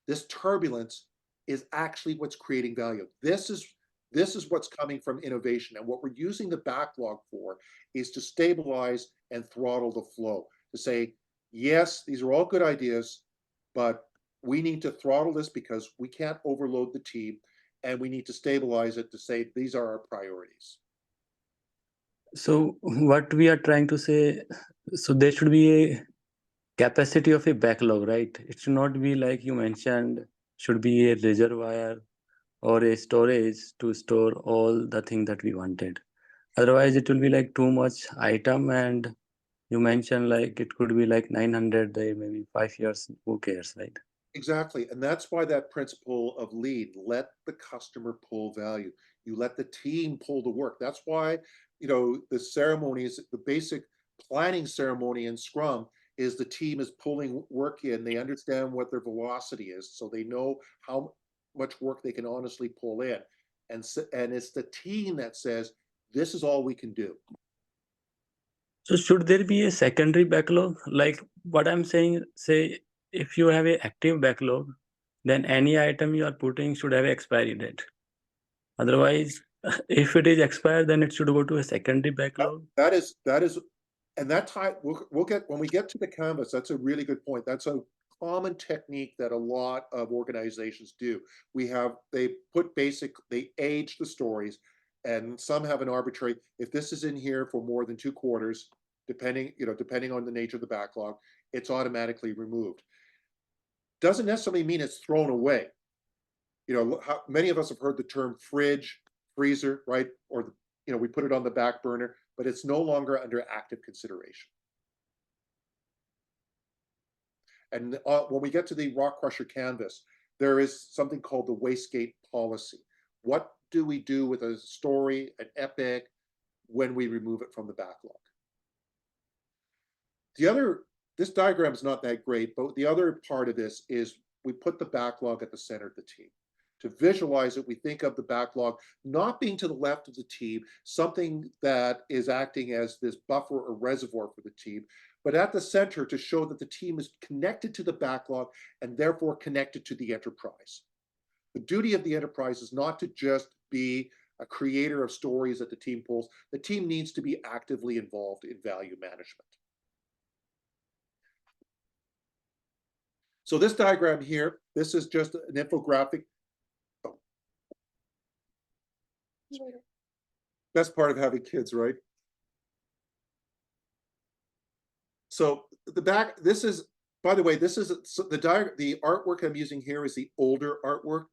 this turbulence is actually what's creating value. This is what's coming from innovation. And what we're using the backlog for is to stabilize and throttle the flow, to say, yes, these are all good ideas, but we need to throttle this because we can't overload the team, and we need to stabilize it to say, these are our priorities. So what we are trying to say, so there should be a capacity of a backlog, right? It should not be like you mentioned, should be a reservoir or a storage to store all the things that we wanted. Otherwise, it will be like too much item, and you mentioned like it could be like 900 day, maybe 5 years, who cares, right? Exactly. And that's why that principle of lead, let the customer pull value. You let the team pull the work. That's why, the ceremonies, the basic planning ceremony in Scrum is the team is pulling work in. They understand what their velocity is, so they know how much work they can honestly pull in. And it's the team that says, this is all we can do. So should there be a secondary backlog? Like what I'm saying, say if you have an active backlog, then any item you are putting should have an expiry date. Otherwise, if it is expired, then it should go to a secondary backlog. That is, and that time we'll get when we get to the canvas. That's a really good point. That's a common technique that a lot of organizations do. They age the stories, and some have an arbitrary, if this is in here for more than 2 quarters, depending on the nature of the backlog, it's automatically removed. Doesn't necessarily mean it's thrown away. Many of us have heard the term fridge, freezer, right? Or, we put it on the back burner, but it's no longer under active consideration. And when we get to the rock crusher canvas, there is something called the wastegate policy. What do we do with a story, an epic, when we remove it from the backlog? This diagram is not that great, but the other part of this is we put the backlog at the center of the team. To visualize it, we think of the backlog not being to the left of the team, something that is acting as this buffer or reservoir for the team, but at the center to show that the team is connected to the backlog and therefore connected to the enterprise. The duty of the enterprise is not to just be a creator of stories that the team pulls. The team needs to be actively involved in value management. So this diagram here, this is just an infographic. Best part of having kids, right? So this is, by the way, this is the artwork I'm using here is the older artwork.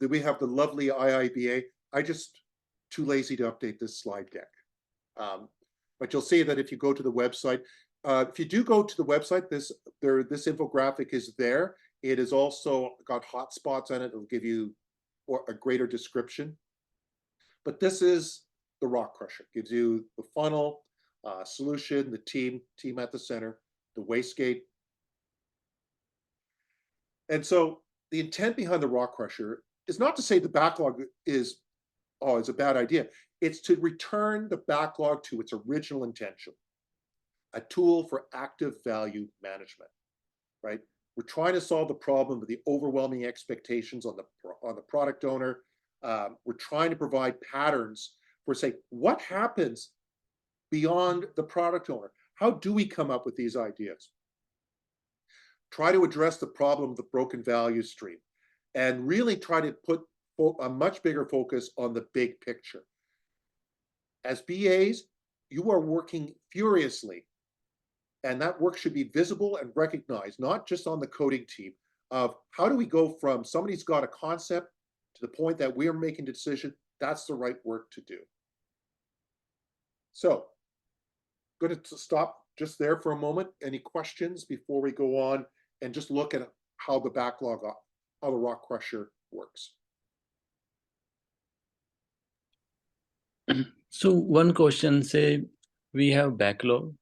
Then we have the lovely IIBA. I just too lazy to update this slide deck. But you'll see that if you go to the website, if you do go to the website, this infographic is there. It is also got hotspots on it. It'll give you a greater description. But this is the rock crusher. It gives you the funnel, solution, the team at the center, the wastegate. And so the intent behind the rock crusher is not to say the backlog is a bad idea. It's to return the backlog to its original intention, a tool for active value management, right? We're trying to solve the problem of the overwhelming expectations on the product owner. We're trying to provide patterns for, say, what happens beyond the product owner? How do we come up with these ideas? Try to address the problem of the broken value stream and really try to put a much bigger focus on the big picture. As BAs, you are working furiously, and that work should be visible and recognized, not just on the coding team, of how do we go from somebody's got a concept to the point that we are making the decision, that's the right work to do. So, I'm going to stop just there for a moment. Any questions before we go on and just look at how the backlog, how the rock crusher works? So one question, say we have backlog.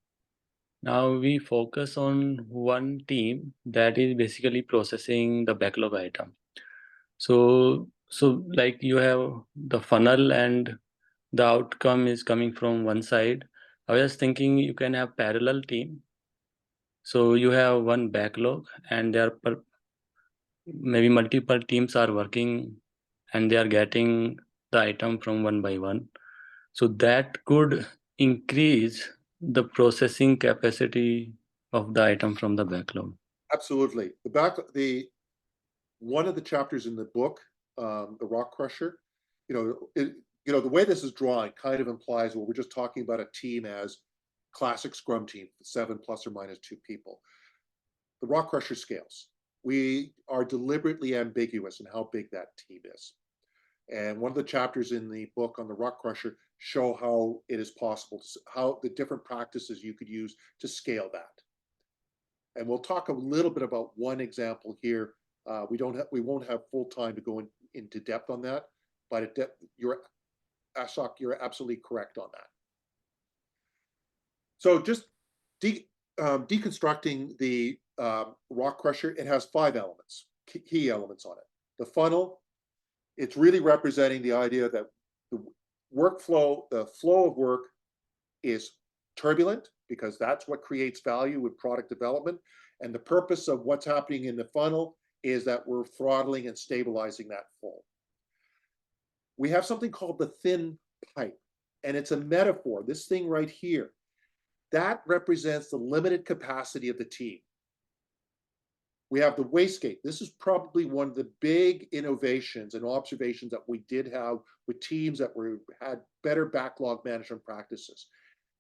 Now we focus on one team that is basically processing the backlog item. So like you have the funnel and the outcome is coming from one side. I was thinking you can have parallel team. So you have one backlog and there are maybe multiple teams are working and they are getting the item from one by one. So that could increase the processing capacity of the item from the backlog. Absolutely. One of the chapters in the book, the rock crusher, the way this is drawn kind of implies, well, we're just talking about a team as classic Scrum team, 7 plus or minus 2 people. The rock crusher scales. We are deliberately ambiguous in how big that team is. And one of the chapters in the book on the rock crusher show how it is possible, how the different practices you could use to scale that. And we'll talk a little bit about one example here. We won't have full time to go into depth on that, but Ashok, you're absolutely correct on that. So just deconstructing the rock crusher, it has 5 elements, key elements on it. The funnel, it's really representing the idea that the workflow, the flow of work is turbulent because that's what creates value with product development. And the purpose of what's happening in the funnel is that we're throttling and stabilizing that flow. We have something called the thin pipe, and it's a metaphor. This thing right here, that represents the limited capacity of the team. We have the wastegate. This is probably one of the big innovations and observations that we did have with teams that had better backlog management practices.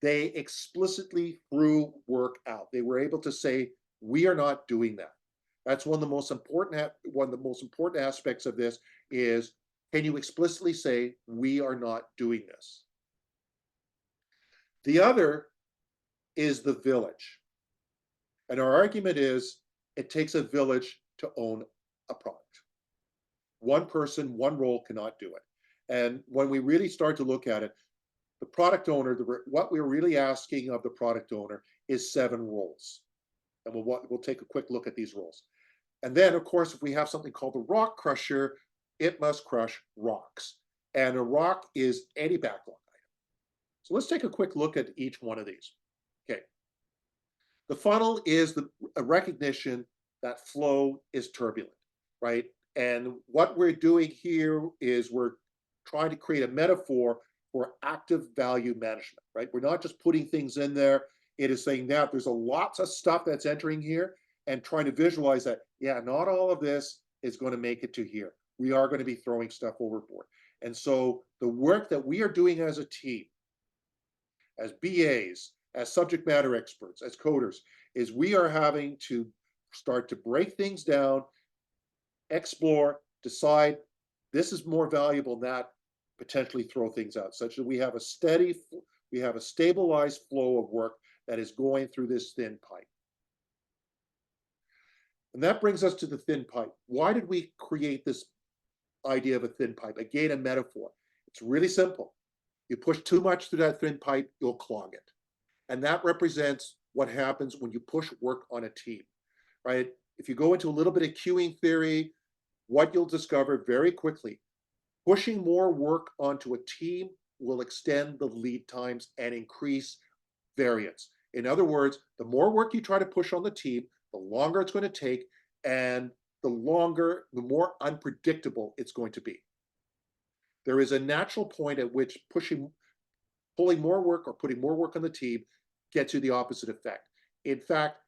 They explicitly threw work out. They were able to say, we are not doing that. That's one of the most important aspects of this is, can you explicitly say, we are not doing this? The other is the village. And our argument is, it takes a village to own a product. One person, one role cannot do it. And when we really start to look at it, the product owner, what we're really asking of the product owner is 7 roles. And we'll take a quick look at these roles. And then, of course, if we have something called the rock crusher, it must crush rocks. And a rock is any backlog item. So let's take a quick look at each one of these. Okay. The funnel is a recognition that flow is turbulent, right? And what we're doing here is we're trying to create a metaphor for active value management, right? We're not just putting things in there. It is saying that there's lots of stuff that's entering here and trying to visualize that, yeah, not all of this is going to make it to here. We are going to be throwing stuff overboard. And so the work that we are doing as a team, as BAs, as subject matter experts, as coders, is we are having to start to break things down, explore, decide this is more valuable than that, potentially throw things out, such that we have a stabilized flow of work that is going through this thin pipe. And that brings us to the thin pipe. Why did we create this idea of a thin pipe? Again, a metaphor. It's really simple. You push too much through that thin pipe, you'll clog it. And that represents what happens when you push work on a team, right? If you go into a little bit of queuing theory, what you'll discover very quickly, pushing more work onto a team will extend the lead times and increase variance. In other words, the more work you try to push on the team, the longer it's going to take, and the more unpredictable it's going to be. There is a natural point at which pulling more work or putting more work on the team gets you the opposite effect. In fact,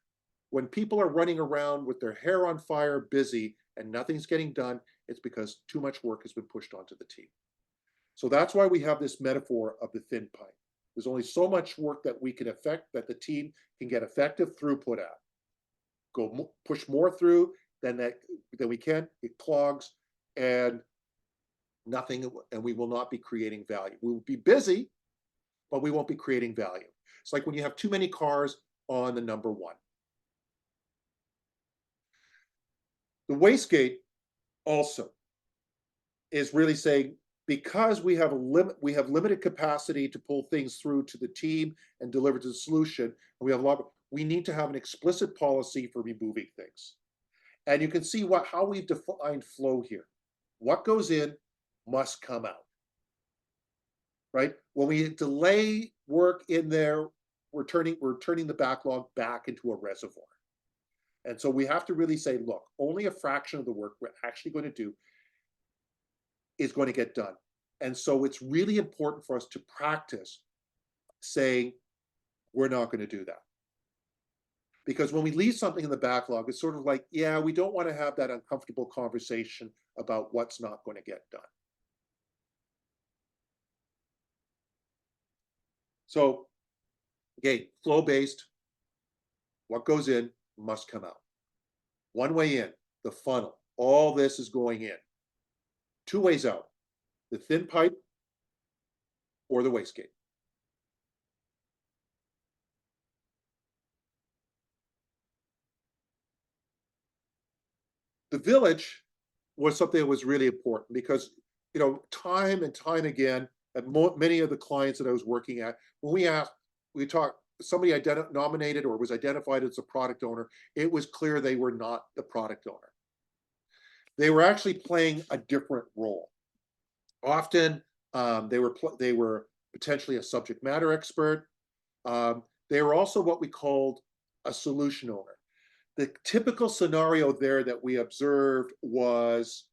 when people are running around with their hair on fire, busy, and nothing's getting done, it's because too much work has been pushed onto the team. So that's why we have this metaphor of the thin pipe. There's only so much work that we can affect, that the team can get effective throughput at. Push more through than we can, it clogs, and we will not be creating value. We will be busy, but we won't be creating value. It's like when you have too many cars on the number 1. The wastegate also is really saying, because we have limited capacity to pull things through to the team and deliver to the solution, and we need to have an explicit policy for removing things. And you can see how we've defined flow here. What goes in must come out, right? When we delay work in there, we're turning the backlog back into a reservoir. And so we have to really say, look, only a fraction of the work we're actually going to do is going to get done. And so it's really important for us to practice saying, we're not going to do that. Because when we leave something in the backlog, it's sort of like, yeah, we don't want to have that uncomfortable conversation about what's not going to get done. So again, flow-based, what goes in must come out. One way in, the funnel, all this is going in. 2 ways out, the thin pipe or the wastegate. The village was something that was really important because, time and time again, at many of the clients that I was working at, when somebody nominated or was identified as a product owner, it was clear they were not the product owner. They were actually playing a different role. Often they were potentially a subject matter expert. They were also what we called a solution owner. The typical scenario there that we observed was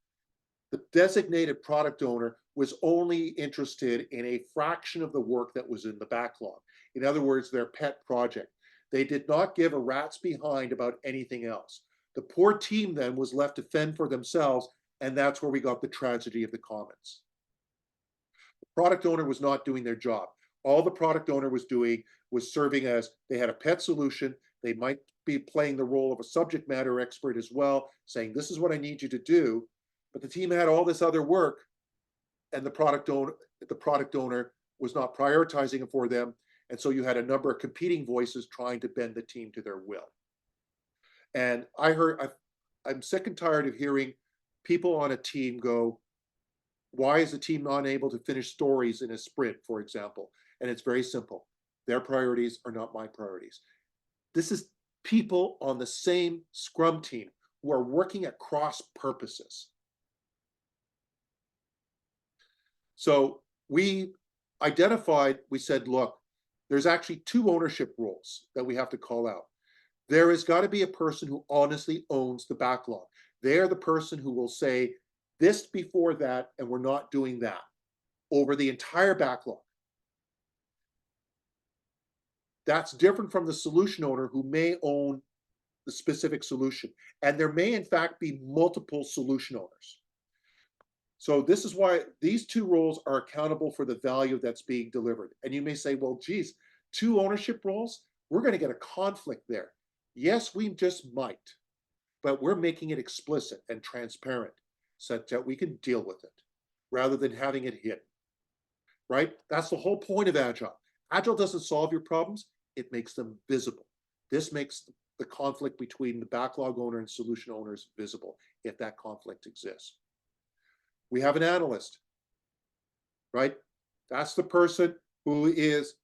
the designated product owner was only interested in a fraction of the work that was in the backlog. In other words, their pet project. They did not give a rat's behind about anything else. The poor team then was left to fend for themselves, and that's where we got the tragedy of the commons. The product owner was not doing their job. All the product owner was doing was serving as, they had a pet solution. They might be playing the role of a subject matter expert as well, saying, this is what I need you to do. But the team had all this other work, and the product owner was not prioritizing it for them. And so you had a number of competing voices trying to bend the team to their will. And I'm sick and tired of hearing people on a team go, why is the team not able to finish stories in a sprint, for example? And it's very simple. Their priorities are not my priorities. This is people on the same Scrum team who are working at cross purposes. So we said, look, there's actually two ownership roles that we have to call out. There has got to be a person who honestly owns the backlog. They're the person who will say this before that, and we're not doing that over the entire backlog. That's different from the solution owner who may own the specific solution. And there may in fact be multiple solution owners. So this is why these two roles are accountable for the value that's being delivered. And you may say, well, geez, two ownership roles, we're going to get a conflict there. Yes, we just might, but we're making it explicit and transparent so that we can deal with it rather than having it hidden, right? That's the whole point of Agile. Agile doesn't solve your problems, it makes them visible. This makes the conflict between the backlog owner and solution owners visible, if that conflict exists. We have an analyst, right? That's the person who is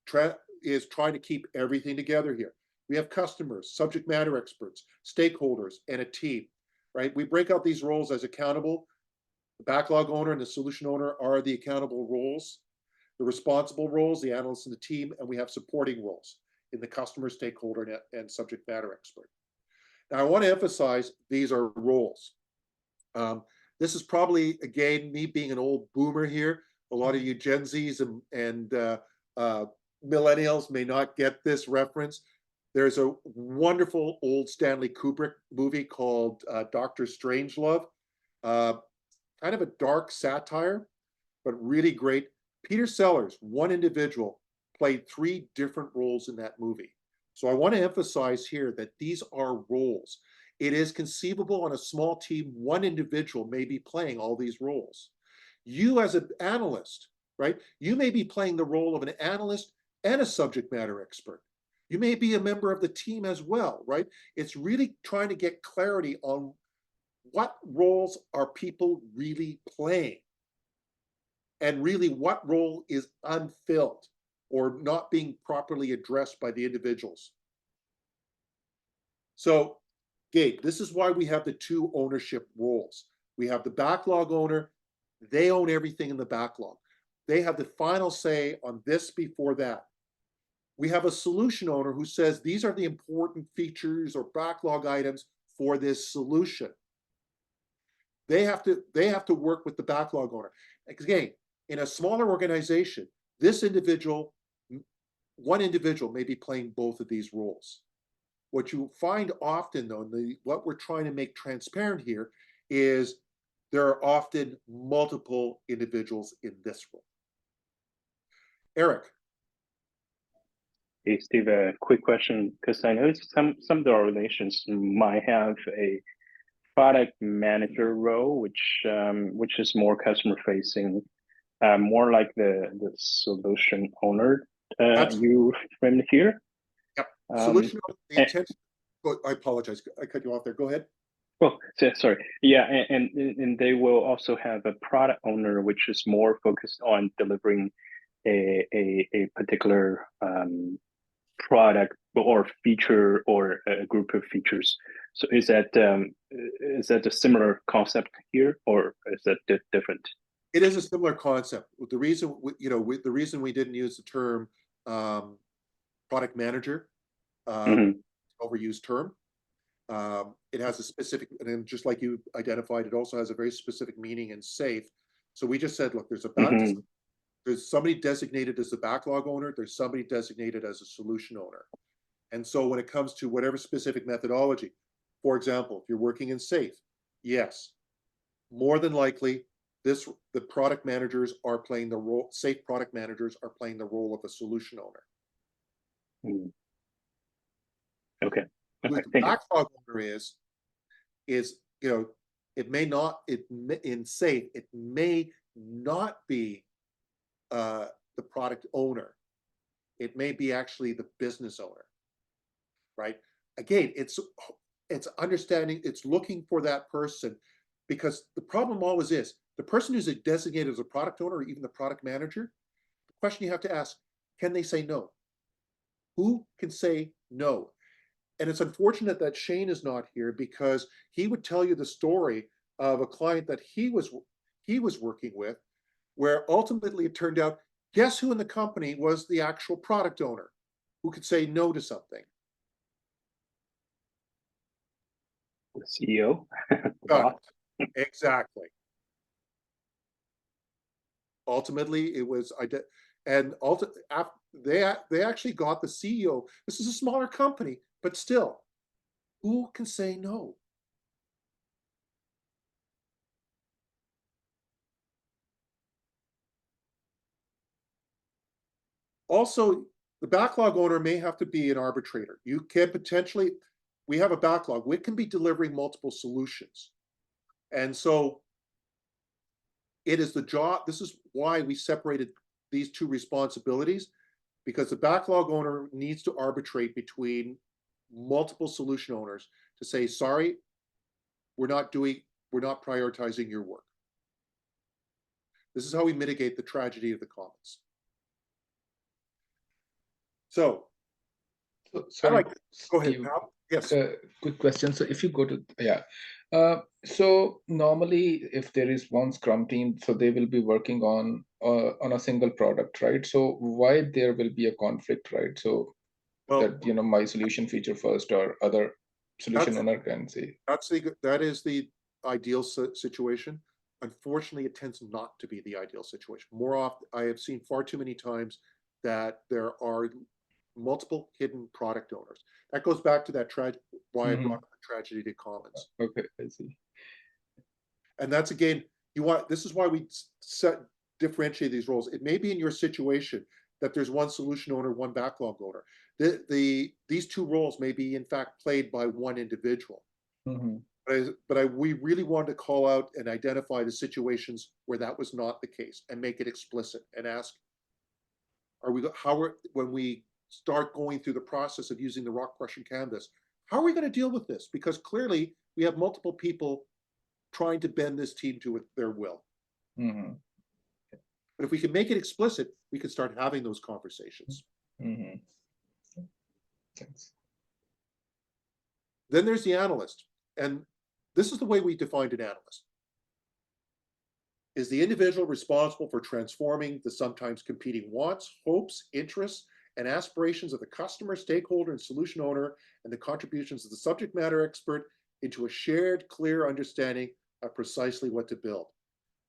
trying to keep everything together here. We have customers, subject matter experts, stakeholders, and a team, right? We break out these roles as accountable. The backlog owner and the solution owner are the accountable roles. The responsible roles, the analyst and the team, and we have supporting roles in the customer, stakeholder, and subject matter expert. Now, I want to emphasize these are roles. This is probably, again, me being an old boomer here. A lot of you Gen Zs and millennials may not get this reference. There's a wonderful old Stanley Kubrick movie called Dr. Strangelove. Kind of a dark satire, but really great. Peter Sellers, one individual, played three different roles in that movie. So I want to emphasize here that these are roles. It is conceivable on a small team, one individual may be playing all these roles. You as an analyst, right? You may be playing the role of an analyst and a subject matter expert. You may be a member of the team as well, right? It's really trying to get clarity on what roles are people really playing and really what role is unfilled or not being properly addressed by the individuals. So, Gabe, this is why we have the two ownership roles. We have the backlog owner. They own everything in the backlog. They have the final say on this before that. We have a solution owner who says these are the important features or backlog items for this solution. They have to work with the backlog owner. Again, in a smaller organization, one individual may be playing both of these roles. What you find often, though, what we're trying to make transparent here is there are often multiple individuals in this role. Eric. Hey, Steve, a quick question, because I know some of the organizations might have a product manager role, which is more customer facing, more like the solution owner. You framed here. Yep. Solution owner, I apologize. I cut you off there. Go ahead. Oh, sorry. Yeah, and they will also have a product owner, which is more focused on delivering a particular product or feature or a group of features. So is that a similar concept here, or is that different? It is a similar concept. The reason the reason we didn't use the term product manager, overused term. It has a specific, and just like you identified, it also has a very specific meaning in SAFe. So we just said, look, there's somebody designated as the backlog owner, there's somebody designated as a solution owner. And so when it comes to whatever specific methodology, For example, if you're working in SAFE, yes, more than likely, the product managers are playing the role, SAFE product managers are playing the role of a solution owner. Mm. Okay. Who Okay. the Thank you. backlog owner is, you know, it may not, in SAFE, it may not be the product owner. It may be actually the business owner, right? Again, it's understanding, it's looking for that person, because the problem always is the person who's designated as a product owner or even the product manager, the question you have to ask, can they say no? Who can say no? And it's unfortunate that Shane is not here, because he would tell you the story of a client that he was working with, where ultimately it turned out, guess who in the company was the actual product owner who could say no to something? The CEO. Got it. Exactly. Ultimately, it was and they actually got the CEO. This is a smaller company, but still, who can say no? Also, the backlog owner may have to be an arbitrator. You can potentially, we have a backlog, we can be delivering multiple solutions. And so it is the job, this is why we separated these two responsibilities, because the backlog owner needs to arbitrate between multiple solution owners to say, sorry, we're not prioritizing your work. This is how we mitigate the tragedy of the commons. So, Sorry, like, go ahead, Steve, Pal. Yes. quick question. So if you go to, so normally if there is one Scrum team, so they will be working on a single product, right? So why there will be a conflict, right? So Well, that, my solution feature first or other solution owner can say. that is the ideal situation. Unfortunately, it tends not to be the ideal situation. More often, I have seen far too many times that there are multiple hidden product owners. That goes back to that why I brought up the tragedy to commons. Okay, I see. And that's, again, this is why we differentiate these roles. It may be in your situation that there's one solution owner, one backlog owner. These two roles may be in fact played by one individual. We really wanted to call out and identify the situations where that was not the case and make it explicit and ask, when we start going through the process of using the rock crushing canvas, how are we going to deal with this? Because clearly we have multiple people trying to bend this team to their will. But if we can make it explicit, we can start having those conversations. Thanks. Then there's the analyst. And this is the way we defined an analyst. Is the individual responsible for transforming the sometimes competing wants, hopes, interests, and aspirations of the customer, stakeholder, and solution owner, and the contributions of the subject matter expert into a shared, clear understanding of precisely what to build.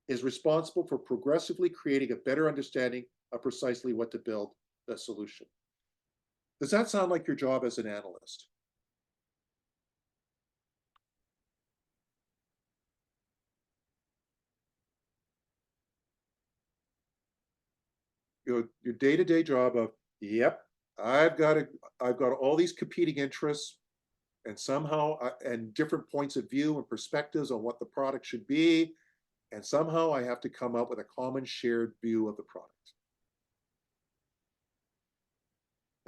Is responsible for progressively creating a better understanding of precisely what to build the solution. Does that sound like your job as an analyst? Your day-to-day job of, yep, I've got all these competing interests, and somehow and different points of view and perspectives on what the product should be, and somehow I have to come up with a common shared view of the product.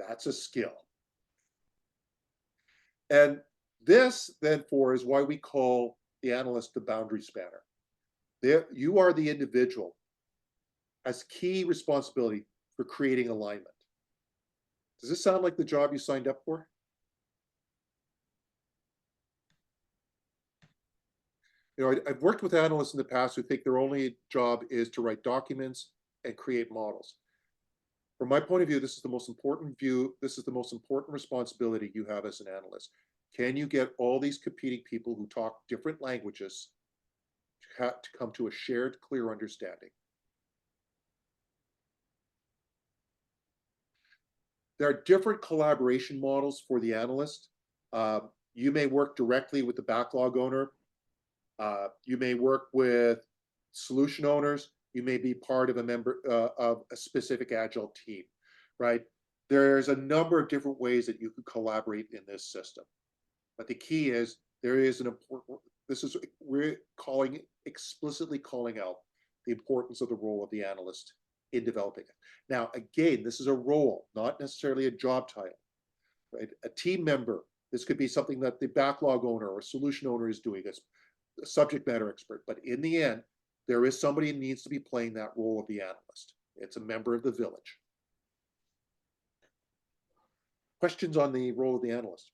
That's a skill. And this, therefore, is why we call the analyst the boundary spanner. You are the individual has key responsibility for creating alignment. Does this sound like the job you signed up for? I've worked with analysts in the past who think their only job is to write documents and create models. From my point of view, this is the most important responsibility you have as an analyst. Can you get all these competing people who talk different languages to come to a shared, clear understanding? There are different collaboration models for the analyst. You may work directly with the backlog owner. You may work with solution owners. You may be part of a member of a specific agile team, right? There's a number of different ways that you could collaborate in this system. But the key is there is an important, we're explicitly calling out the importance of the role of the analyst in developing it. Now, again, this is a role, not necessarily a job title, right? A team member, this could be something that the backlog owner or solution owner is doing as a subject matter expert. But in the end, there is somebody who needs to be playing that role of the analyst. It's a member of the village. Questions on the role of the analyst?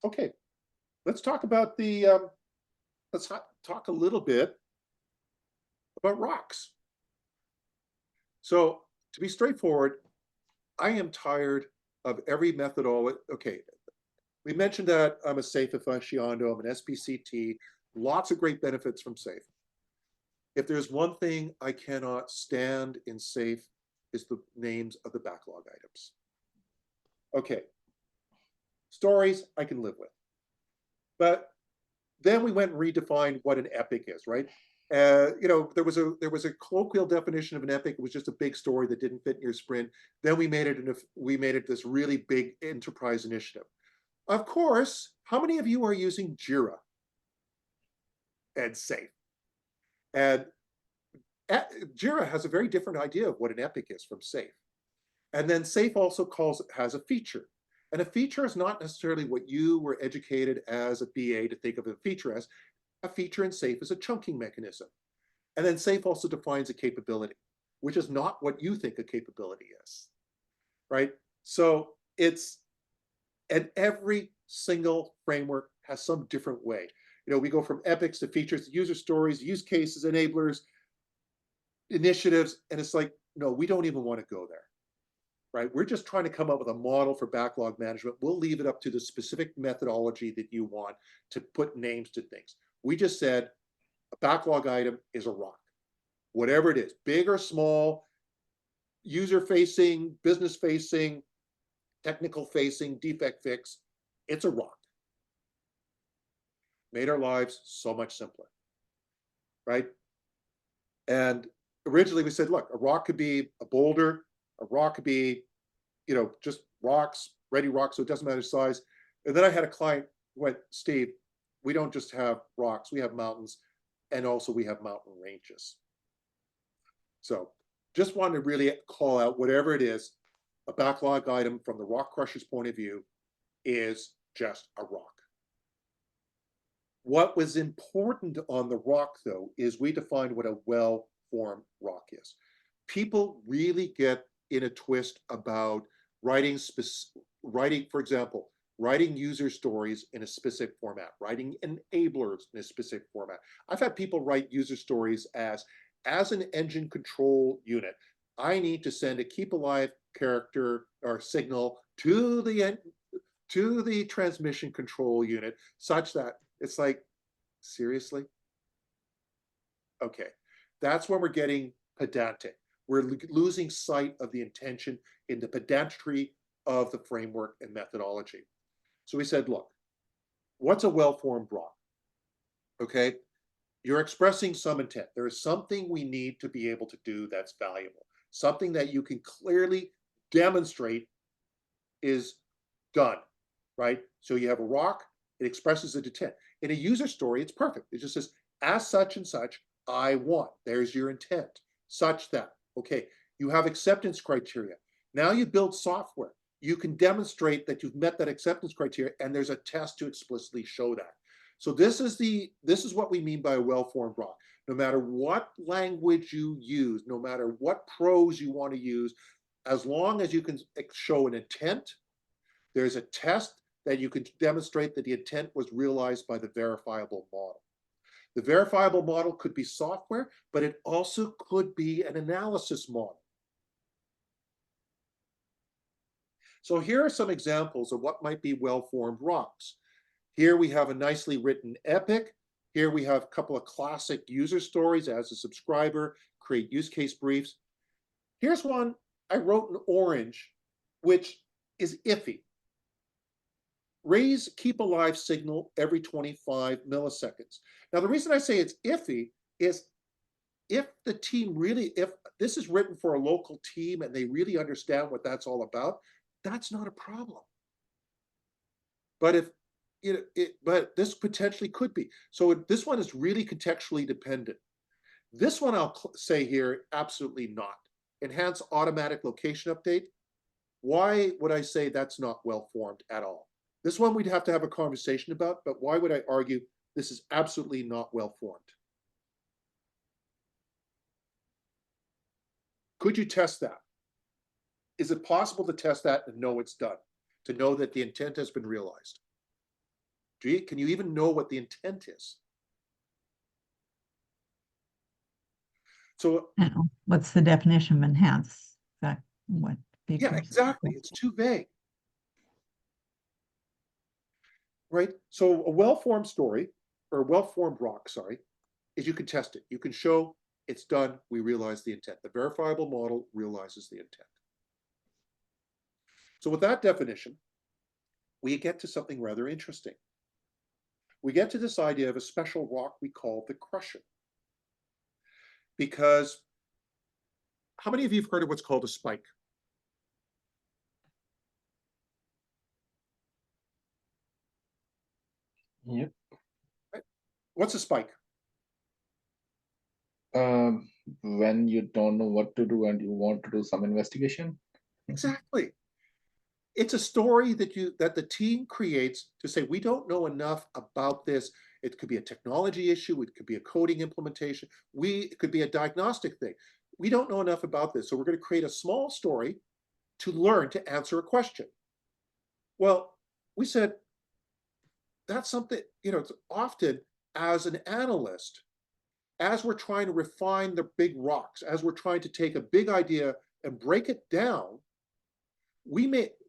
Okay, let's talk about the, let's talk a little bit about rocks. So to be straightforward, I am tired of every methodology. Okay, we mentioned that I'm a SAFe aficionado, I'm an SPCT, lots of great benefits from SAFe. If there's one thing I cannot stand in SAFe is the names of the backlog items. Okay, stories I can live with. But then we went and redefined what an epic is, right? You know, there was a colloquial definition of an epic. It was just a big story that didn't fit in your sprint. Then we made it this really big enterprise initiative. Of course, how many of you are using Jira and SAFe? And Jira has a very different idea of what an epic is from SAFe. And then SAFe also has a feature. And a feature is not necessarily what you were educated as a BA to think of a feature as. A feature in SAFe is a chunking mechanism. And then SAFe also defines a capability, which is not what you think a capability is, right? So and every single framework has some different way. You know, we go from epics to features, to user stories, use cases, enablers, initiatives, and it's like, no, we don't even want to go there. Right? We're just trying to come up with a model for backlog management. We'll leave it up to the specific methodology that you want to put names to things. We just said a backlog item is a rock, whatever it is, big or small, user-facing, business-facing, technical-facing, defect fix, it's a rock. Made our lives so much simpler, right? And originally we said, look, a rock could be a boulder, a rock could be, you know, just rocks, ready rocks, so it doesn't matter size. And then I had a client who went, Steve, we don't just have rocks, we have mountains, and also we have mountain ranges. So just wanted to really call out whatever it is, a backlog item from the rock crusher's point of view is just a rock. What was important on the rock, though, is we defined what a well-formed rock is. People really get in a twist about writing, for example, writing user stories in a specific format, writing enablers in a specific format. I've had people write user stories as an engine control unit. I need to send a keep alive character or signal to the transmission control unit such that it's like, seriously? Okay, that's when we're getting pedantic. We're losing sight of the intention in the pedantry of the framework and methodology. So we said, look, what's a well-formed rock? Okay, you're expressing some intent. There is something we need to be able to do that's valuable, something that you can clearly demonstrate is done, right? So you have a rock, it expresses an intent. In a user story, it's perfect. It just says, as such and such, I want. There's your intent, such that. Okay, you have acceptance criteria. Now you build software. You can demonstrate that you've met that acceptance criteria, and there's a test to explicitly show that. So this is what we mean by a well-formed rock. No matter what language you use, no matter what prose you want to use, as long as you can show an intent, there's a test that you can demonstrate that the intent was realized by the verifiable model. The verifiable model could be software, but it also could be an analysis model. So here are some examples of what might be well-formed rocks. Here we have a nicely written epic. Here we have a couple of classic user stories as a subscriber, create use case briefs. Here's one I wrote in orange, which is iffy. keep a live signal every 25 milliseconds. Now, the reason I say it's iffy is if the team really, if this is written for a local team and they really understand what that's all about, that's not a problem. But if but this potentially could be. So this one is really contextually dependent. This one I'll say here, absolutely not. Enhance automatic location update. Why would I say that's not well formed at all? This one we'd have to have a conversation about, but why would I argue this is absolutely not well formed? Could you test that? Is it possible to test that and know it's done? To know that the intent has been realized? Can you even know what the intent is? So what's the definition of enhance? Is that what? Yeah, exactly. It's too vague. Right? So a well-formed story, or a well-formed rock, sorry, is you can test it. You can show it's done, we realize the intent. The verifiable model realizes the intent. So with that definition, we get to something rather interesting. We get to this idea of a special rock we call the crusher. Because how many of you have heard of what's called a spike? Yep. What's a spike? When you don't know what to do and you want to do some investigation. Exactly. It's a story that the team creates to say, we don't know enough about this. It could be a technology issue. It could be a coding implementation. It could be a diagnostic thing. We don't know enough about this. So we're going to create a small story to learn to answer a question. Well, we said, that's something, it's often as an analyst, as we're trying to refine the big rocks, as we're trying to take a big idea and break it down,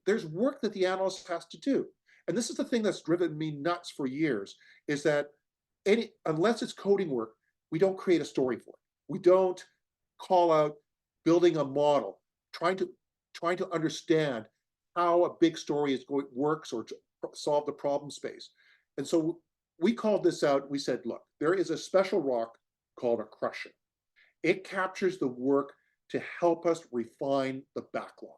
there's work that the analyst has to do. And this is the thing that's driven me nuts for years, is that unless it's coding work, we don't create a story for it. We don't call out building a model, trying to understand how a big story works or to solve the problem space. And so we called this out. We said, look, there is a special rock called a crusher. It captures the work to help us refine the backlog.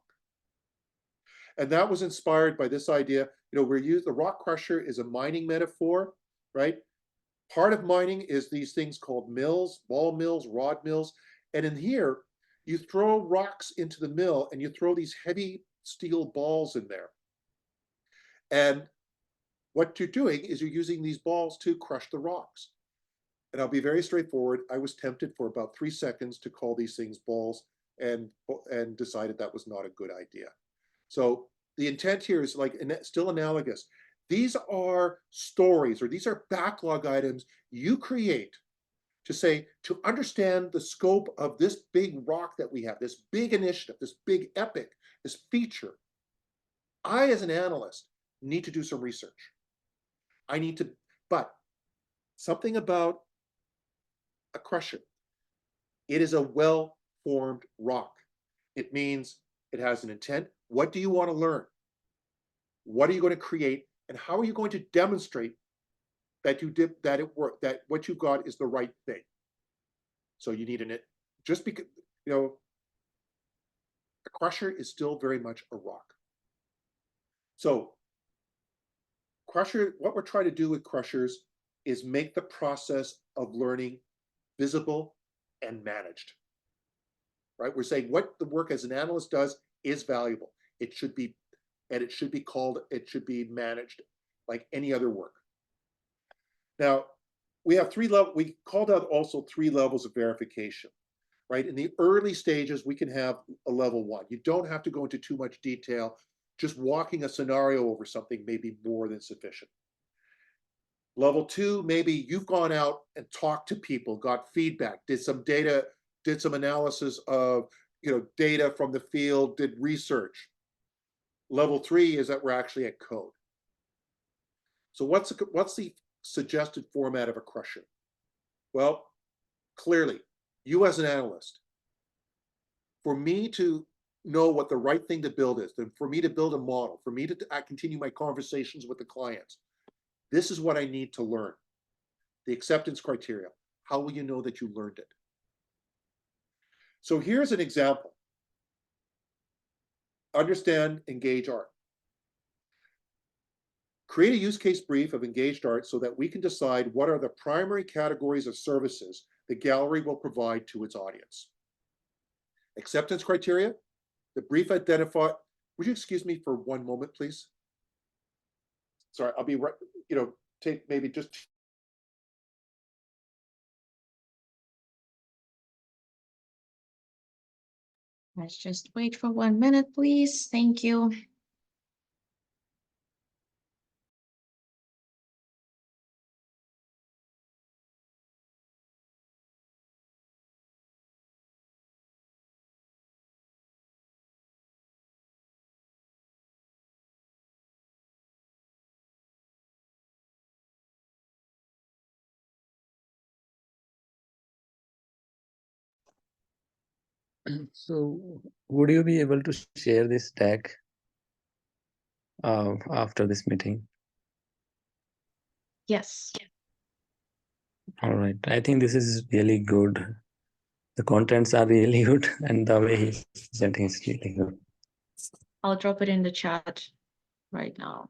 And that was inspired by this idea. The rock crusher is a mining metaphor, right? Part of mining is these things called mills, ball mills, rod mills. And in here, you throw rocks into the mill and you throw these heavy steel balls in there. And what you're doing is you're using these balls to crush the rocks. And I'll be very straightforward. I was tempted for about 3 seconds to call these things balls and decided that was not a good idea. So the intent here is still analogous. These are stories, or these are backlog items you create to understand the scope of this big rock that we have, this big initiative, this big epic, this feature. I, as an analyst, need to do some research. But something about a crusher. It is a well-formed rock. It means it has an intent. What do you want to learn? What are you going to create? And how are you going to demonstrate that it worked, that what you got is the right thing? So you need just because, a crusher is still very much a rock. So what we're trying to do with crushers is make the process of learning visible and managed. Right? We're saying what the work as an analyst does is valuable. It should be managed like any other work. Now, we called out also 3 levels of verification, right? In the early stages, we can have a level 1. You don't have to go into too much detail. Just walking a scenario over something may be more than sufficient. Level 2, maybe you've gone out and talked to people, got feedback, did some analysis of data from the field, did research. Level 3 is that we're actually at code. So what's the suggested format of a crusher? Well, clearly, you as an analyst, for me to know what the right thing to build is, then for me to build a model, for me to continue my conversations with the clients, this is what I need to learn. The acceptance criteria. How will you know that you learned it? So here's an example. Understand engage art. Create a use case brief of engaged art so that we can decide what are the primary categories of services the gallery will provide to its audience. Acceptance criteria. The brief identify. Would you excuse me for one moment, please? Sorry, I'll be right, take maybe just. Let's just wait for 1 minute, please. Thank you. So would you be able to share this deck after this meeting? Yes. All right. I think this is really good. The contents are really good, and the way he's presenting is really good. I'll drop it in the chat right now.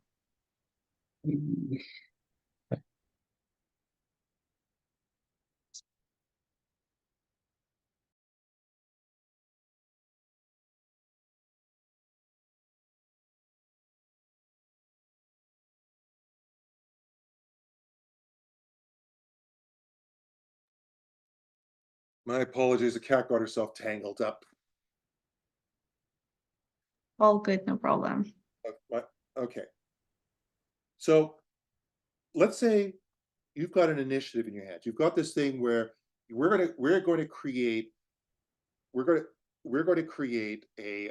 My apologies, the cat got herself tangled up. All good, no problem. Okay. So let's say you've got an initiative in your hands. You've got this thing where we're going to create a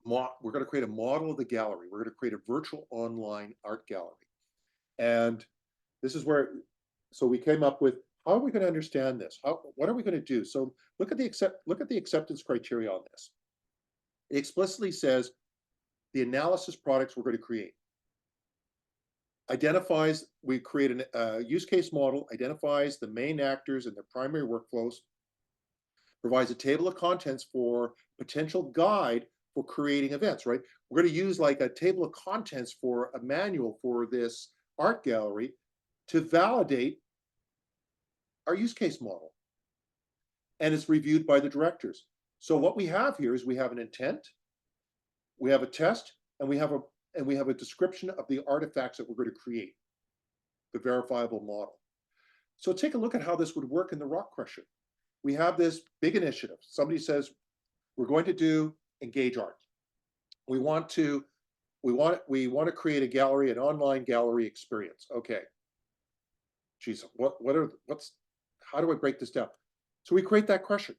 model of the gallery. We're going to create a virtual online art gallery. And this is where, so we came up with, how are we going to understand this? What are we going to do? So look at the acceptance criteria on this. It explicitly says the analysis products we're going to create. We create a use case model, identifies the main actors and their primary workflows, provides a table of contents for potential guide for creating events, right? We're going to use like a table of contents for a manual for this art gallery to validate our use case model. And it's reviewed by the directors. So what we have here is we have an intent, we have a test, and we have a description of the artifacts that we're going to create, the verifiable model. So take a look at how this would work in the rock crusher. We have this big initiative. Somebody says, we're going to do engage art. We want to create a gallery, an online gallery experience. Okay. Geez, how do I break this down? So we create that crusher,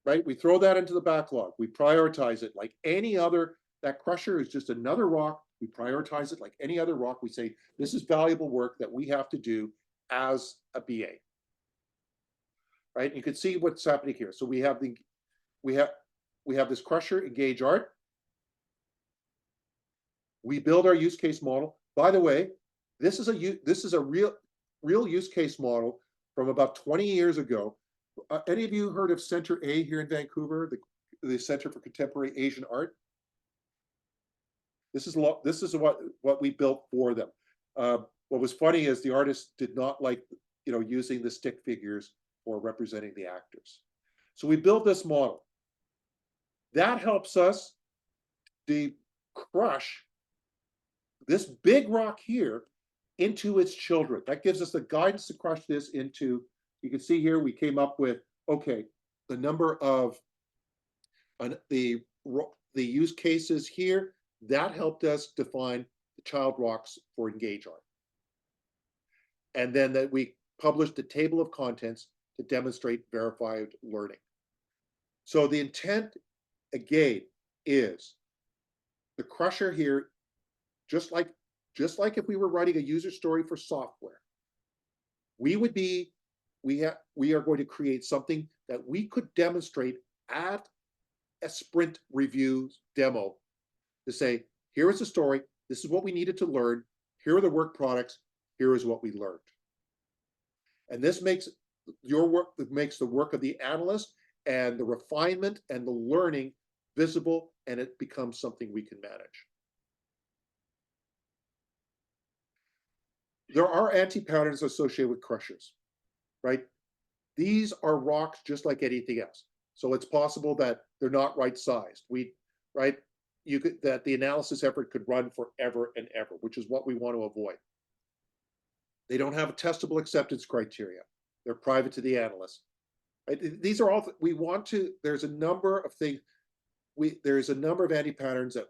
right? We throw that into the backlog. We prioritize it like any other. That crusher is just another rock. We prioritize it like any other rock. We say, this is valuable work that we have to do as a BA, right? You can see what's happening here. So we have this crusher, engage art. We build our use case model. By the way, this is a real use case model from about 20 years ago. Any of you heard of Center A here in Vancouver, the Center for Contemporary Asian Art? This is what we built for them. What was funny is the artists did not like, using the stick figures for representing the actors. So we built this model. That helps us crush this big rock here into its children. That gives us the guidance to crush this into, you can see here, we came up with, okay, the number of the use cases here, that helped us define the child rocks for engage art. And then that we published a table of contents to demonstrate verified learning. So the intent, again, is the crusher here, just like if we were writing a user story for software, we are going to create something that we could demonstrate at a sprint review demo to say, here is the story, this is what we needed to learn, here are the work products, here is what we learned. And this makes your work, it makes the work of the analyst and the refinement and the learning visible, and it becomes something we can manage. There are anti-patterns associated with crushers, right? These are rocks just like anything else. So it's possible that they're not right sized. Right? You could, that the analysis effort could run forever and ever, which is what we want to avoid. They don't have a testable acceptance criteria. They're private to the analyst. Right? These are all, we want to, there's a number of things, there's a number of anti-patterns that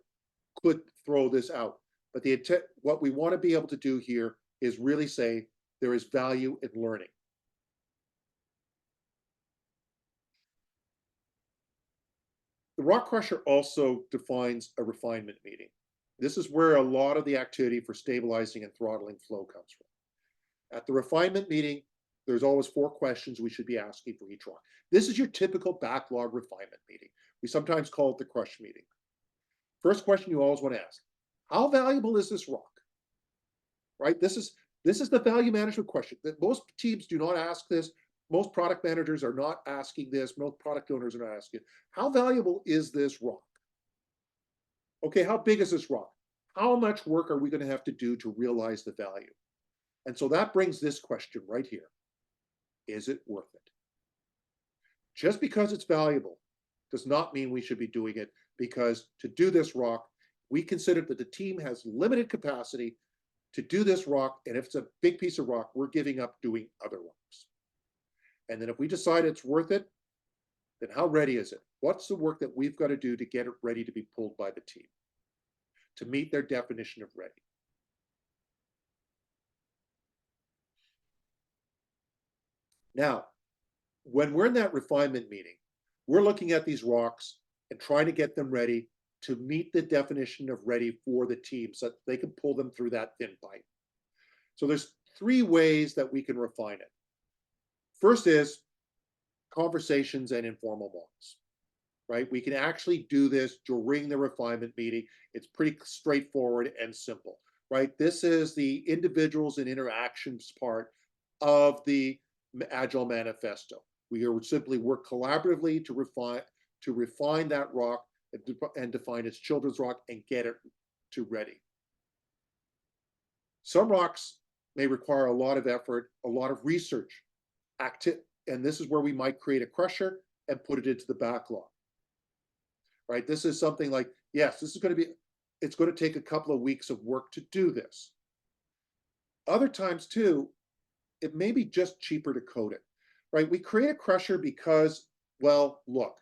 could throw this out. But the intent, what we want to be able to do here is really say there is value in learning. The rock crusher also defines a refinement meeting. This is where a lot of the activity for stabilizing and throttling flow comes from. At the refinement meeting, there's always 4 questions we should be asking for each rock. This is your typical backlog refinement meeting. We sometimes call it the crush meeting. First question you always want to ask, how valuable is this rock? Right? This is the value management question that most teams do not ask this. Most product managers are not asking this. Most product owners are not asking, how valuable is this rock? Okay, how big is this rock? How much work are we going to have to do to realize the value? And so that brings this question right here. Is it worth it? Just because it's valuable does not mean we should be doing it, because to do this rock, we consider that the team has limited capacity to do this rock, and if it's a big piece of rock, we're giving up doing other rocks. And then if we decide it's worth it, then how ready is it? What's the work that we've got to do to get it ready to be pulled by the team to meet their definition of ready? Now, when we're in that refinement meeting, we're looking at these rocks and trying to get them ready to meet the definition of ready for the team so that they can pull them through that thin pipe. So there's 3 ways that we can refine it. First is conversations and informal models, right? We can actually do this during the refinement meeting. It's pretty straightforward and simple, right? This is the individuals and interactions part of the Agile Manifesto. We would simply work collaboratively to refine that rock and define its children's rock and get it to ready. Some rocks may require a lot of effort, a lot of research, and this is where we might create a crusher and put it into the backlog. Right? This is something like, yes, this is going to be, it's going to take a couple of weeks of work to do this. Other times too, it may be just cheaper to code it. Right? We create a crusher because, well, look,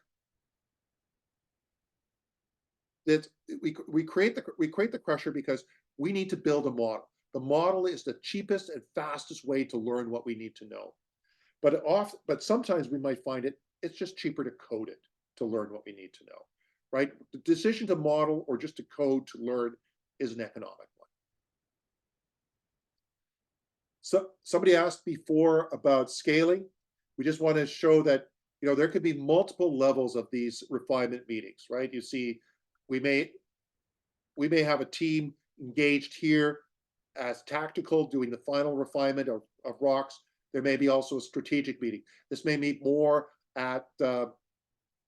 that we create the crusher because we need to build a model. The model is the cheapest and fastest way to learn what we need to know. But sometimes we might find it's just cheaper to code it to learn what we need to know, right? The decision to model or just to code to learn is an economic one. So somebody asked before about scaling. We just want to show that, you know, there could be multiple levels of these refinement meetings, right? You see, we may have a team engaged here as tactical, doing the final refinement of rocks. There may be also a strategic meeting. This may meet more at the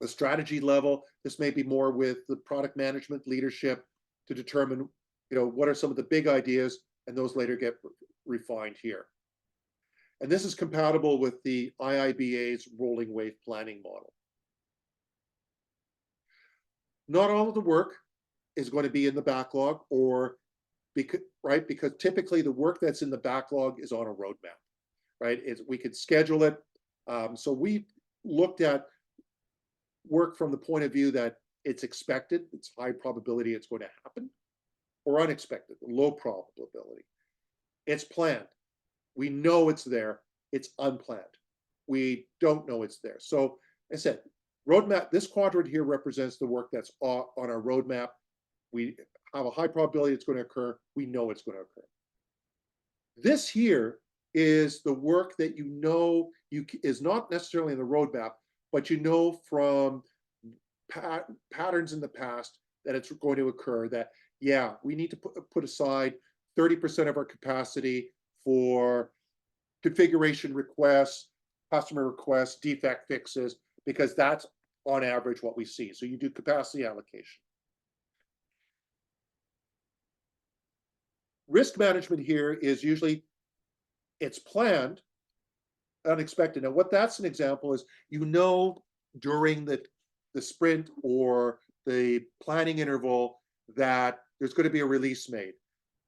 strategy level. This may be more with the product management leadership to determine, you know, what are some of the big ideas, and those later get refined here. And this is compatible with the IIBA's rolling wave planning model. Not all of the work is going to be in the backlog, or because typically the work that's in the backlog is on a roadmap. Right? We could schedule it. So we looked at work from the point of view that it's expected, it's high probability it's going to happen, or unexpected, low probability. It's planned. We know it's there. It's unplanned. We don't know it's there. So I said, roadmap, this quadrant here represents the work that's on our roadmap. We have a high probability it's going to occur. We know it's going to occur. This here is the work that you know is not necessarily in the roadmap, but you know from patterns in the past that it's going to occur, that, yeah, we need to put aside 30% of our capacity for configuration requests, customer requests, defect fixes, because that's on average what we see. So you do capacity allocation. Risk management here is usually, it's planned, unexpected. Now, what that's an example is, during the sprint or the planning interval that there's going to be a release made.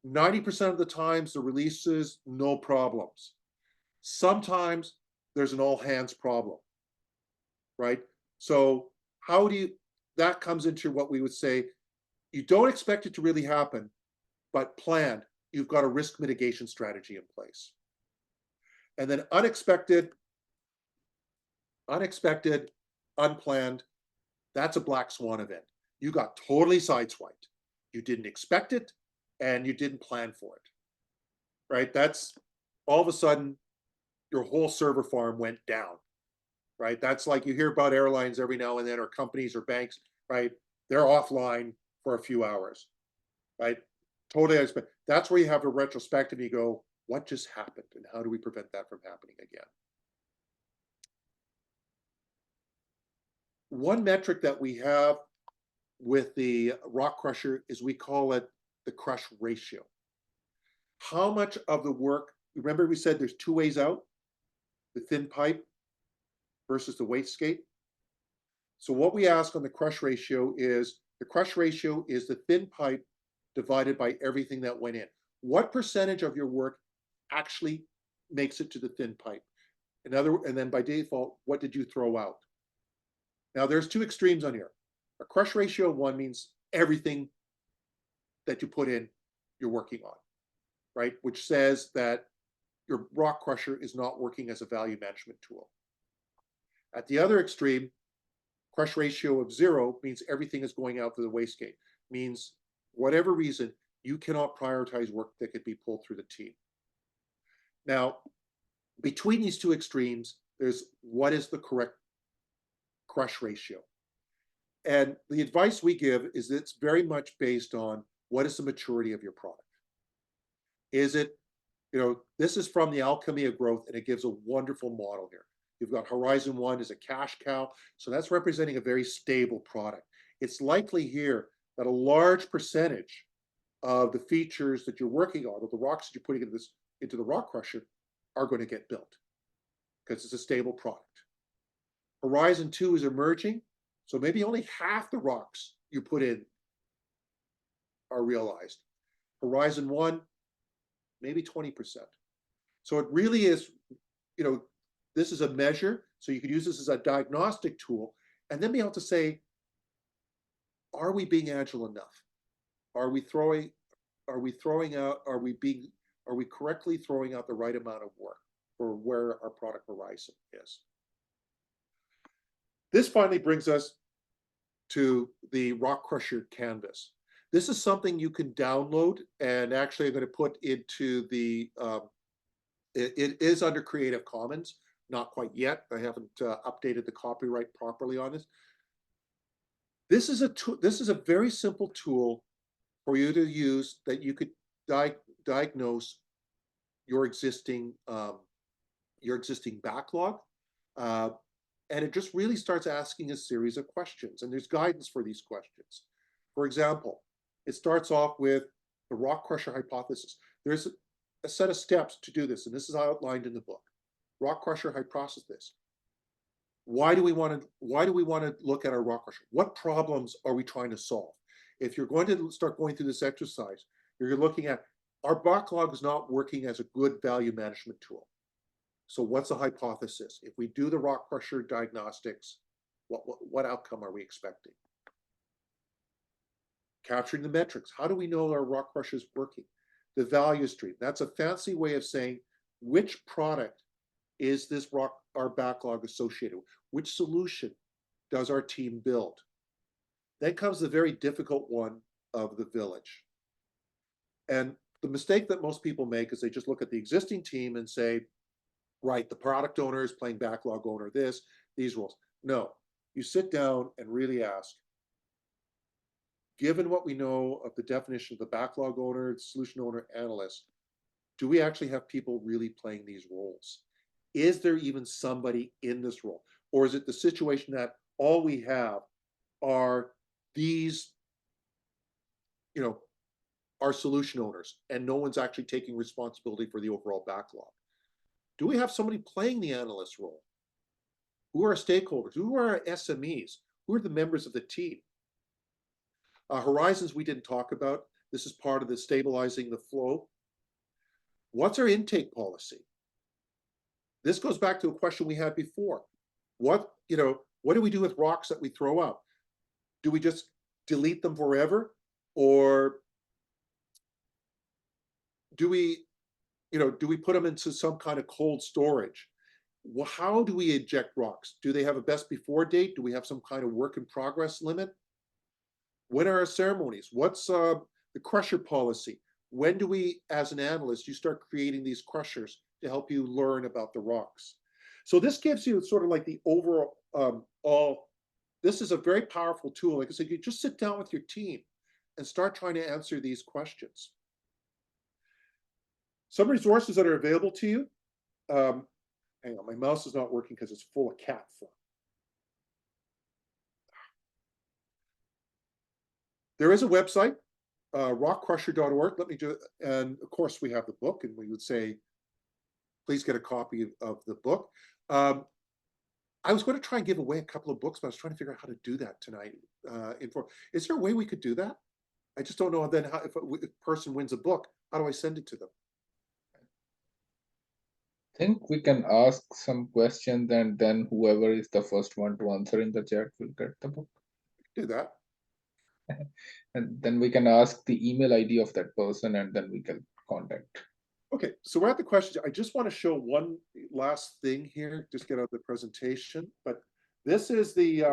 90% of the times the releases, no problems. Sometimes there's an all hands problem, right? So that comes into what we would say, you don't expect it to really happen, but planned, you've got a risk mitigation strategy in place. And then unexpected, unplanned, that's a black swan event. You got totally sideswiped. You didn't expect it and you didn't plan for it, right? That's all of a sudden your whole server farm went down, right? That's like you hear about airlines every now and then, or companies or banks, right? They're offline for a few hours, right? Totally unexpected. That's where you have a retrospective. You go, what just happened and how do we prevent that from happening again? One metric that we have with the rock crusher is we call it the crush ratio. How much of the work, remember we said there's two ways out, the thin pipe versus the wastegate. So what we ask on the crush ratio is, the crush ratio is the thin pipe divided by everything that went in. What percentage of your work actually makes it to the thin pipe? And then by default, what did you throw out? Now there's two extremes on here. A crush ratio of 1 means everything that you put in, you're working on, right? Which says that your rock crusher is not working as a value management tool. At the other extreme, crush ratio of 0 means everything is going out to the wastegate. Means whatever reason, you cannot prioritize work that could be pulled through the team. Now, between these two extremes, there's what is the correct crush ratio. And the advice we give is it's very much based on what is the maturity of your product. Is it, this is from the Alchemy of Growth, and it gives a wonderful model here. You've got Horizon 1 as a cash cow, so that's representing a very stable product. It's likely here that a large percentage of the features that you're working on, or the rocks that you're putting into the rock crusher, are going to get built because it's a stable product. Horizon 2 is emerging, so maybe only half the rocks you put in are realized. Horizon 1, maybe 20%. So it really is, this is a measure, so you could use this as a diagnostic tool, and then be able to say, are we being agile enough? Are we correctly throwing out the right amount of work for where our product horizon is? This finally brings us to the rock crusher canvas. This is something you can download, and actually I'm going to put into the, it is under Creative Commons, not quite yet. I haven't updated the copyright properly on this. This is a very simple tool for you to use that you could diagnose your existing backlog. And it just really starts asking a series of questions, and there's guidance for these questions. For example, it starts off with the rock crusher hypothesis. There's a set of steps to do this, and this is outlined in the book. Rock crusher hypothesis. Why do we want to look at our rock crusher? What problems are we trying to solve? If you're going to start going through this exercise, you're looking at, our backlog is not working as a good value management tool. So what's the hypothesis? If we do the rock crusher diagnostics, what outcome are we expecting? Capturing the metrics. How do we know our rock crusher is working? The value stream. That's a fancy way of saying which product is our backlog associated with? Which solution does our team build? Then comes the very difficult one of the village. And the mistake that most people make is they just look at the existing team and say, right, the product owner is playing backlog owner, these roles. No, you sit down and really ask, given what we know of the definition of the backlog owner, solution owner, analyst, do we actually have people really playing these roles? Is there even somebody in this role? Or is it the situation that all we have are these, our solution owners, and no one's actually taking responsibility for the overall backlog? Do we have somebody playing the analyst role? Who are our stakeholders? Who are our SMEs? Who are the members of the team? Horizons we didn't talk about. This is part of the stabilizing the flow. What's our intake policy? This goes back to a question we had before. What do we do with rocks that we throw out? Do we just delete them forever? Or do we put them into some kind of cold storage? Well, how do we eject rocks? Do they have a best before date? Do we have some kind of work in progress limit? When are our ceremonies? What's the crusher policy? When do we, as an analyst, you start creating these crushers to help you learn about the rocks? So this gives you sort of like the overall, this is a very powerful tool. Like I said, you just sit down with your team and start trying to answer these questions. Some resources that are available to you. Hang on, my mouse is not working because it's full of cat fur. There is a website, rockcrusher.org. Let me do it. And of course, we have the book, and we would say, please get a copy of the book. I was going to try and give away a couple of books, but I was trying to figure out how to do that tonight. Is there a way we could do that? I just don't know then how, if a person wins a book, how do I send it to them? I think we can ask some questions, and then whoever is the first one to answer in the chat will get the book. Do that. And then we can ask the email ID of that person, and then we can contact. Okay, so we're at the questions. I just want to show one last thing here, just get out the presentation. But this is the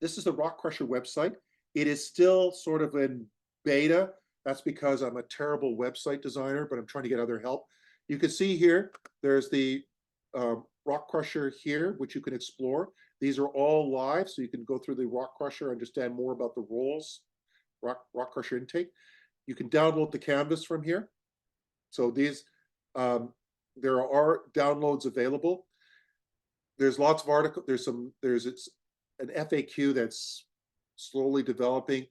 Rock Crusher website. It is still sort of in beta. That's because I'm a terrible website designer, but I'm trying to get other help. You can see here, there's the Rock Crusher here, which you can explore. These are all live, so you can go through the Rock Crusher, understand more about the roles, Rock Crusher intake. You can download the canvas from here. So these, there are downloads available. There's lots of articles. There's an FAQ that's slowly developing.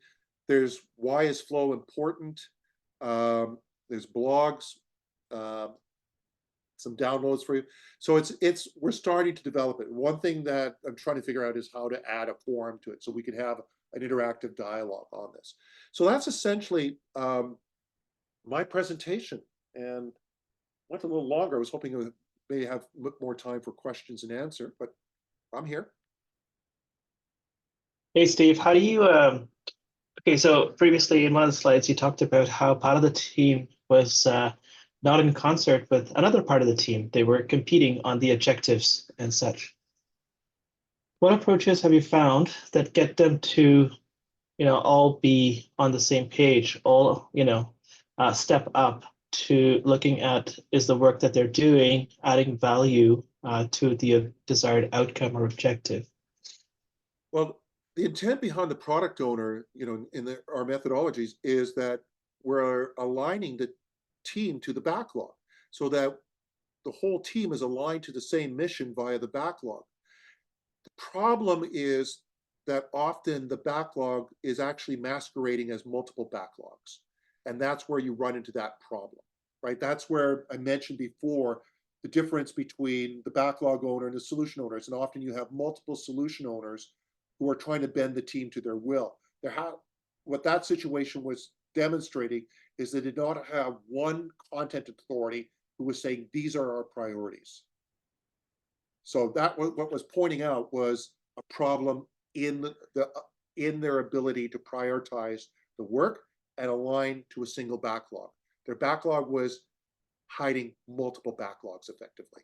There's why is flow important. There's blogs, some downloads for you. So we're starting to develop it. One thing that I'm trying to figure out is how to add a forum to it so we can have an interactive dialogue on this. So that's essentially my presentation, and went a little longer. I was hoping I may have more time for questions and answer, but I'm here. Hey, Steve, how do you, okay, so previously in one of the slides, you talked about how part of the team was not in concert with another part of the team. They were competing on the objectives and such. What approaches have you found that get them to, all be on the same page, all, step up to looking at, is the work that they're doing adding value to the desired outcome or objective? Well, the intent behind the product owner, in our methodologies, is that we're aligning the team to the backlog so that the whole team is aligned to the same mission via the backlog. The problem is that often the backlog is actually masquerading as multiple backlogs. And that's where you run into that problem, right? That's where I mentioned before the difference between the backlog owner and the solution owners. And often you have multiple solution owners who are trying to bend the team to their will. What that situation was demonstrating is they did not have one content authority who was saying, these are our priorities. So that what was pointing out was a problem in their ability to prioritize the work and align to a single backlog. Their backlog was hiding multiple backlogs effectively.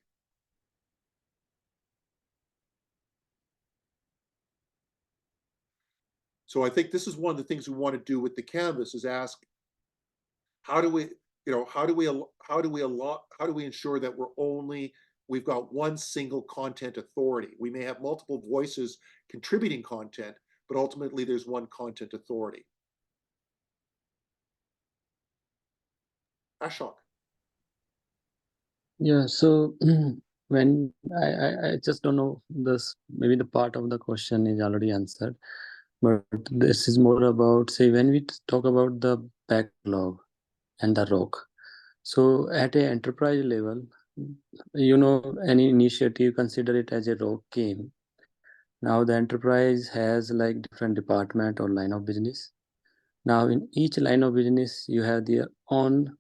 So I think this is one of the things we want to do with the canvas is ask, how do we ensure that we're only we've got one single content authority. We may have multiple voices contributing content, but ultimately there's one content authority. Ashok. Yeah, so when I just don't know this, maybe the part of the question is already answered, but this is more about, say, when we talk about the backlog and the rock. So at an enterprise level, any initiative, consider it as a rock game. Now the enterprise has like different department or line of business. Now in each line of business, you have their own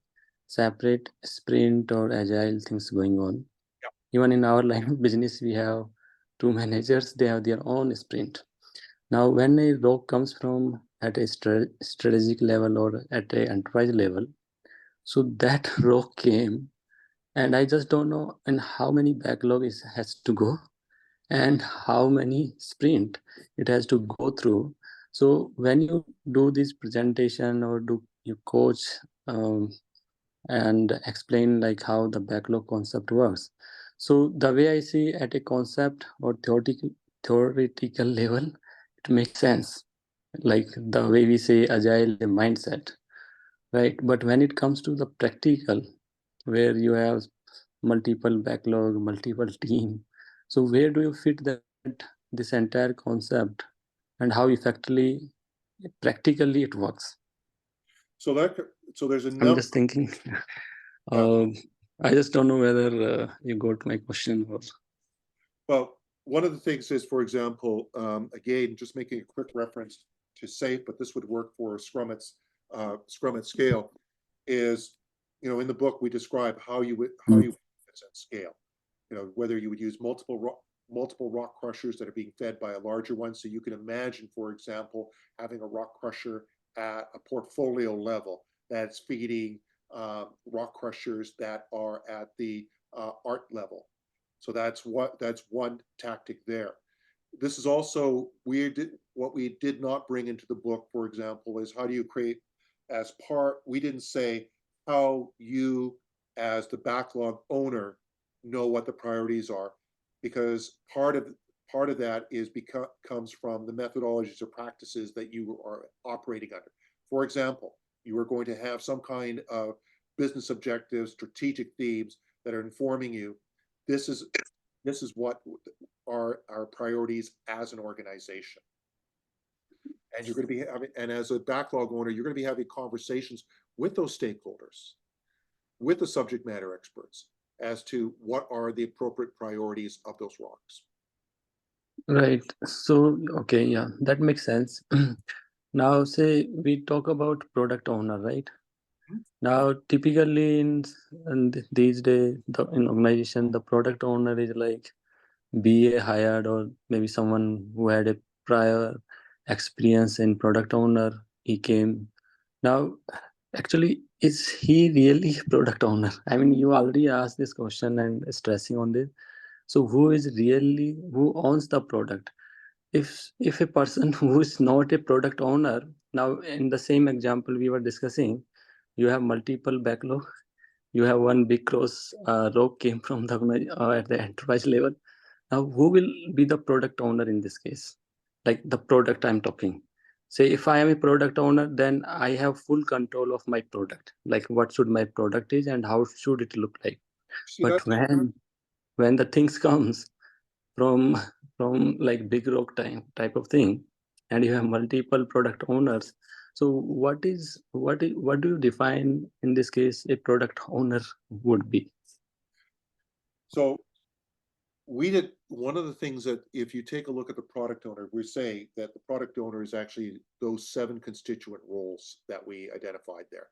separate sprint or agile things going on. Yep. Even in our line of business, we have two managers, they have their own sprint. Now, when a rock comes from at a strategic level or at a enterprise level, so that rock came, and I just don't know in how many backlog has to go and how many sprint it has to go through. So when you do this presentation or do you coach and explain like how the backlog concept works. So the way I see at a concept or theoretical level, it makes sense. Like the way we say agile mindset, right? But when it comes to the practical, where you have multiple backlog, multiple team, so where do you fit that this entire concept and how effectively, practically it works? So there's a I'm number. just thinking. Yeah. I just don't know whether you got my question or. Well, one of the things is, for example, again, just making a quick reference to SAFe, but this would work for Scrum at scale, is, in the book we describe how you would at scale. Whether you would use multiple rock crushers that are being fed by a larger one. So you can imagine, for example, having a rock crusher at a portfolio level that's feeding rock crushers that are at the art level. So that's one tactic there. This is also what we did not bring into the book, for example, is how do you create we didn't say how you as the backlog owner know what the priorities are, because part of that comes from the methodologies or practices that you are operating under. For example, you are going to have some kind of business objectives, strategic themes that are informing you. This is what are our priorities as an organization. And you're going to be having, and as a backlog owner, you're going to be having conversations with those stakeholders, with the subject matter experts, as to what are the appropriate priorities of those rocks. Right. So, okay, yeah, that makes sense. Now, say we talk about product owner, right? Now, typically in these days, in organization, the product owner is like BA hired or maybe someone who had a prior experience in product owner. He came. Now, actually, is he really a product owner? I mean, you already asked this question and stressing on this. So who owns the product? If a person who is not a product owner, now in the same example we were discussing, you have multiple backlog, you have one big cross row came from the at the enterprise level. Now who will be the product owner in this case? Like the product I'm talking. Say if I am a product owner, then I have full control of my product. Like what should my product is and how should it look like. See, But when the things comes from like big rock type of thing, and you have multiple product owners, so what do you define in this case a product owner would be? So one of the things that if you take a look at the product owner, we're saying that the product owner is actually those 7 constituent roles that we identified there.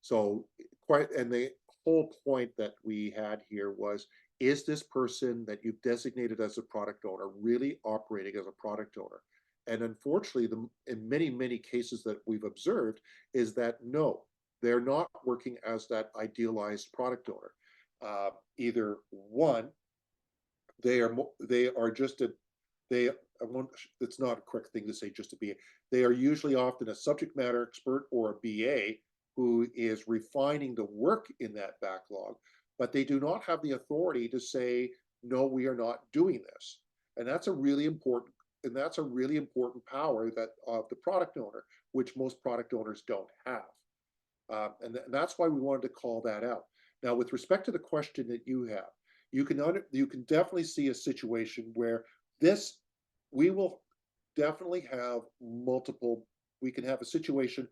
So and the whole point that we had here was, is this person that you've designated as a product owner really operating as a product owner? And unfortunately, in many cases that we've observed is that no, they're not working as that idealized product owner. Either one, they are just it's not a correct thing to say just a BA. They are usually often a subject matter expert or a BA who is refining the work in that backlog, but they do not have the authority to say, no, we are not doing this. And that's a really important, power that of the product owner, which most product owners don't have. And that's why we wanted to call that out. Now, with respect to the question that you have, you can definitely see a situation where we will definitely have multiple. We can have a situation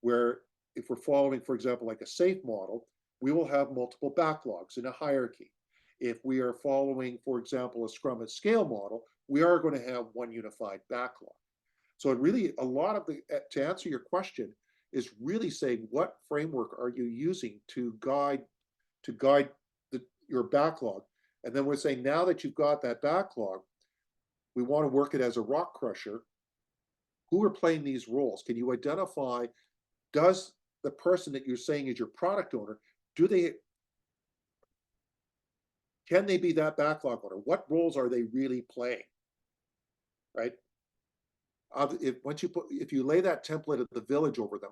where, if we're following, for example, like a safe model, we will have multiple backlogs in a hierarchy. If we are following, for example, a Scrum at Scale model, we are going to have one unified backlog. So it really, a lot of to answer your question, is really saying, what framework are you using to guide your backlog? And then we're saying, now that you've got that backlog, we want to work it as a rock crusher. Who are playing these roles? Can you identify, does the person that you're saying is your product owner, can they be that backlog owner? What roles are they really playing? Right? If you lay that template of the village over them,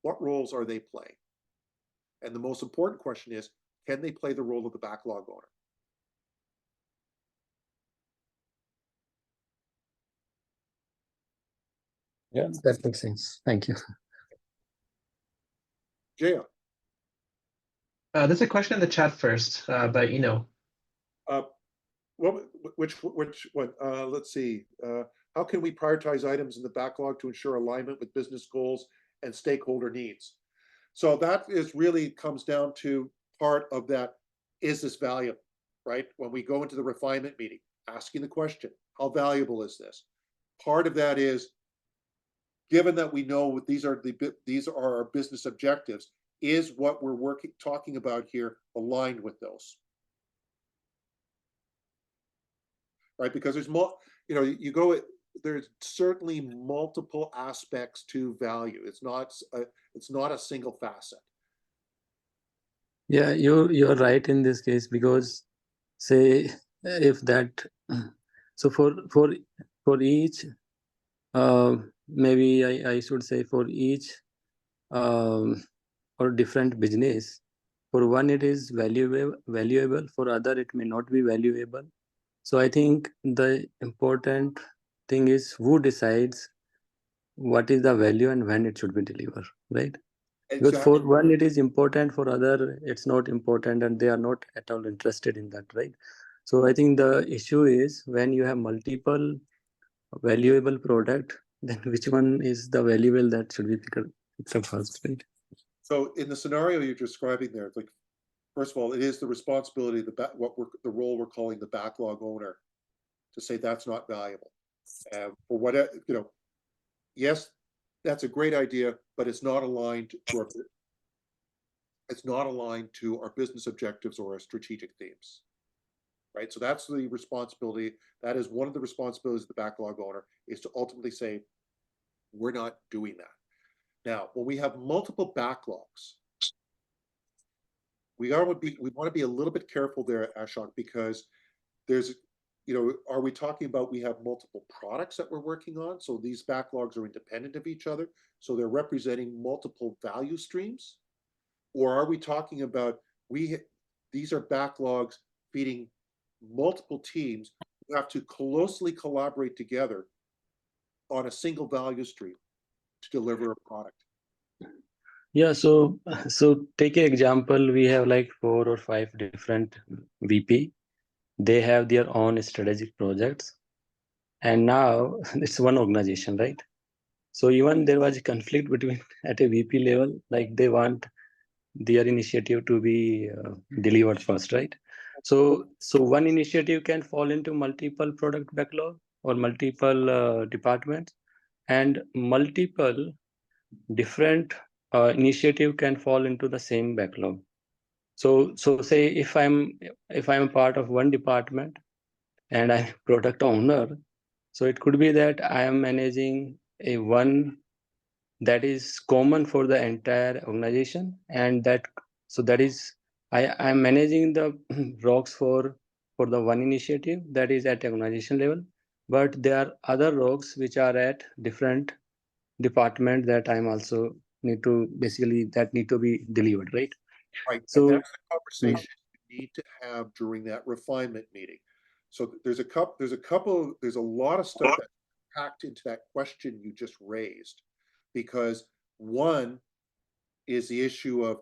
what roles are they playing? And the most important question is, can they play the role of the backlog owner? Yeah, that makes sense. Thank you. Jaya, There's a question in the chat first, but which one? Let's see. How can we prioritize items in the backlog to ensure alignment with business goals and stakeholder needs? So that really comes down to part of that. Is this valuable, right? When we go into the refinement meeting, asking the question, how valuable is this? Part of that is, given that we know these are our business objectives, is what we're talking about here aligned with those? Right? Because there's there's certainly multiple aspects to value. It's not a single facet. Yeah, you're right in this case, because say if that so for each maybe I should say for each or different business, for one it is valuable, for other it may not be valuable. So I think the important thing is who decides what is the value and when it should be delivered, right? Exactly. Because for one it is important, for other it's not important, and they are not at all interested in that, right? So I think the issue is when you have multiple valuable product, then which one is the valuable that should be picked up first, right? So in the scenario you're describing there, like, first of all, it is the responsibility of the role we're calling the backlog owner to say that's not valuable. For what, yes, that's a great idea, but it's not aligned to our business objectives or our strategic themes. Right? So that's the responsibility. That is one of the responsibilities of the backlog owner, is to ultimately say, we're not doing that. Now, when we have multiple backlogs, we want to be a little bit careful there, Ashok, because there's, are we talking about we have multiple products that we're working on? So these backlogs are independent of each other. So they're representing multiple value streams. Or are we talking about these are backlogs feeding multiple teams who have to closely collaborate together on a single value stream to deliver a product? Yeah, so take an example. We have like 4 or 5 different VP. They have their own strategic projects, and now it's one organization, right? So even there was a conflict between at a VP level, like they want their initiative to be delivered first, right? So one initiative can fall into multiple product backlog or multiple departments, and multiple different initiative can fall into the same backlog. So say if I'm a part of one department and I'm product owner, so it could be that I am managing a one that is common for the entire organization, and that is I am managing the rocks for the one initiative that is at organization level, but there are other rocks which are at different department that I'm also need to be delivered, right? Right. So and that's the conversation need to have during that refinement meeting. So there's a lot of stuff that's packed into that question you just raised, because one is the issue of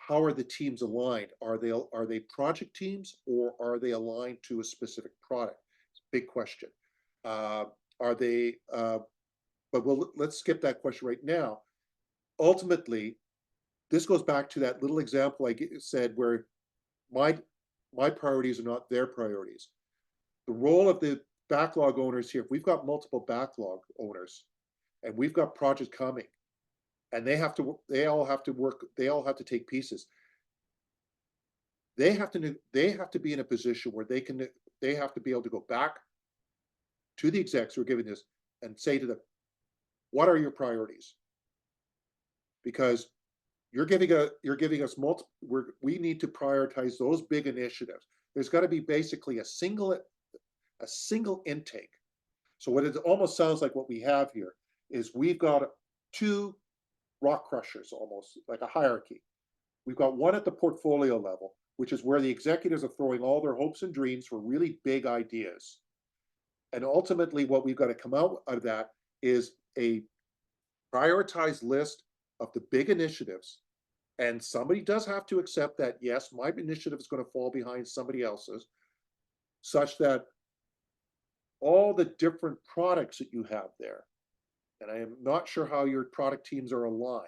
how are the teams aligned? Are they project teams, or are they aligned to a specific product? It's a big question. Are they? But let's skip that question right now. Ultimately, this goes back to that little example I said where my priorities are not their priorities. The role of the backlog owners here, if we've got multiple backlog owners and we've got projects coming, and they all have to take pieces. They have to be in a position where they have to be able to go back to the execs who are giving this and say to them, what are your priorities? Because you're giving us multiple, we need to prioritize those big initiatives. There's got to be basically a single intake. So what it almost sounds like what we have here is we've got two rock crushers, almost like a hierarchy. We've got one at the portfolio level, which is where the executives are throwing all their hopes and dreams for really big ideas. And ultimately what we've got to come out of that is a prioritized list of the big initiatives. And somebody does have to accept that, yes, my initiative is going to fall behind somebody else's, such that all the different products that you have there, and I am not sure how your product teams are aligned,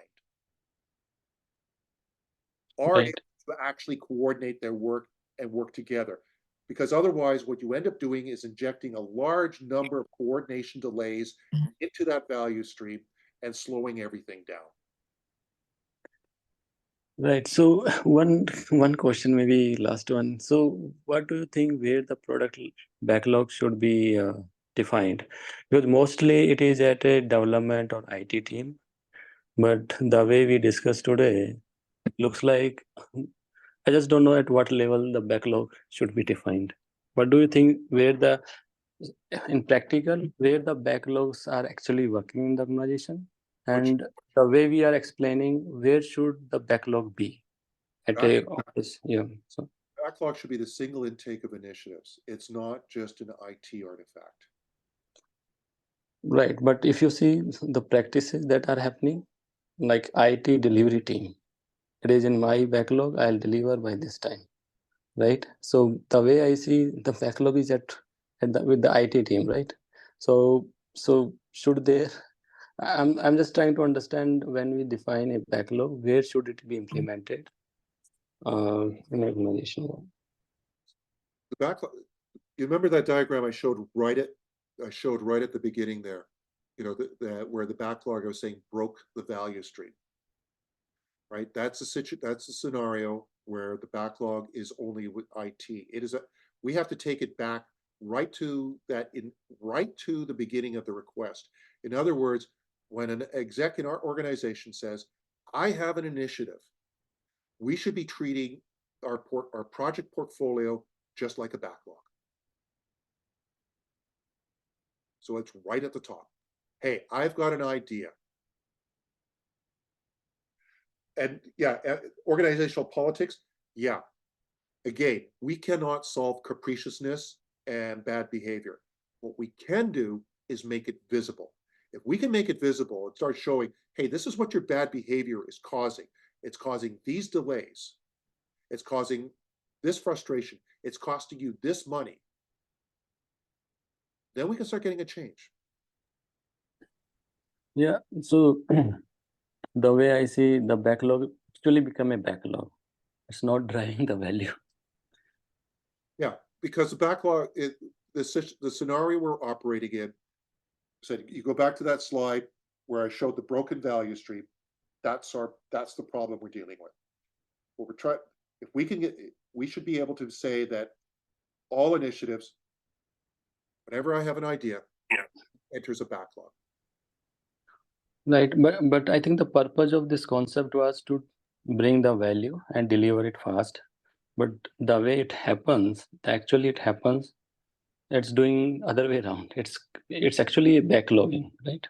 are able to actually coordinate their work and work together. Because otherwise, what you end up doing is injecting a large number of coordination delays into that value stream and slowing everything down. Right. So one question, maybe last one. So what do you think where the product backlog should be defined? Because mostly it is at a development or IT team, but the way we discussed today, looks like I just don't know at what level the backlog should be defined. What do you think where in practical, where the backlogs are actually working in the organization? And the way we are explaining, where should the backlog be at a office? Yeah. So Backlog should be the single intake of initiatives. It's not just an IT artifact. right. But if you see the practices that are happening, like IT delivery team, it is in my backlog, I'll deliver by this time. Right. So the way I see the backlog is with the IT team, right? So should there I'm just trying to understand when we define a backlog, where should it be implemented in an organization? The backlog, you remember that diagram I showed right at the beginning there, you know, where the backlog I was saying broke the value stream. Right? That's the scenario where the backlog is only with IT. We have to take it back right to the beginning of the request. In other words, when an exec in our organization says, I have an initiative, we should be treating our project portfolio just like a backlog. So it's right at the top. Hey, I've got an idea. And yeah, organizational politics, yeah. Again, we cannot solve capriciousness and bad behavior. What we can do is make it visible. If we can make it visible and start showing, hey, this is what your bad behavior is causing. It's causing these delays. It's causing this frustration. It's costing you this money. Then we can start getting a change. Yeah. So the way I see the backlog actually become a backlog. It's not driving the value. Yeah, because the backlog, the scenario we're operating in, so you go back to that slide where I showed the broken value stream. That's the problem we're dealing with. What we're trying, if we can we should be able to say that all initiatives, whenever I have an idea, enters a backlog. Right, but I think the purpose of this concept was to bring the value and deliver it fast. But the way it happens, it's doing other way around. It's actually backlogging, right?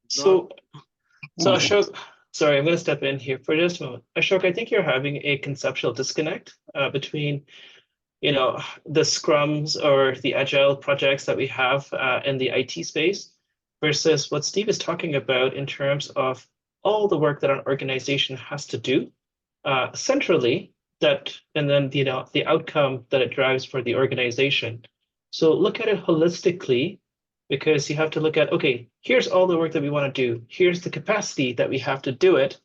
So Ashok, Sorry, I'm going to step in here for just a moment. Ashok, I think you're having a conceptual disconnect between, the scrums or the agile projects that we have in the IT space versus what Steve is talking about in terms of all the work that an organization has to do centrally, and then the outcome that it drives for the organization. So look at it holistically, because you have to look at, okay, here's all the work that we want to do. Here's the capacity that we have to do it.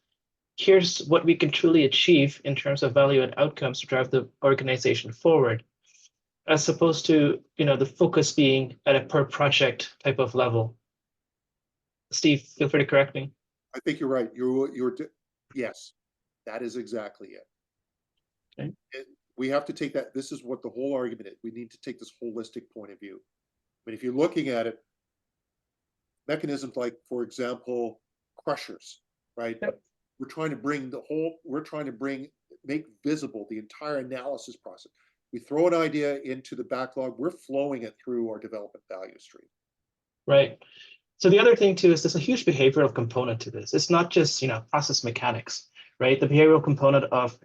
Here's what we can truly achieve in terms of value and outcomes to drive the organization forward, as opposed to, the focus being at a per project type of level. Steve, feel free to correct me. I think you're right. Yes, that is exactly it. Okay. We have to take that. This is what the whole argument is. We need to take this holistic point of view. But if you're looking at it, mechanisms like, for example, crushers, right? Yep. We're trying to make visible the entire analysis process. We throw an idea into the backlog, we're flowing it through our development value stream. Right. So the other thing too is there's a huge behavioral component to this. It's not just, process mechanics, right? The behavioral component of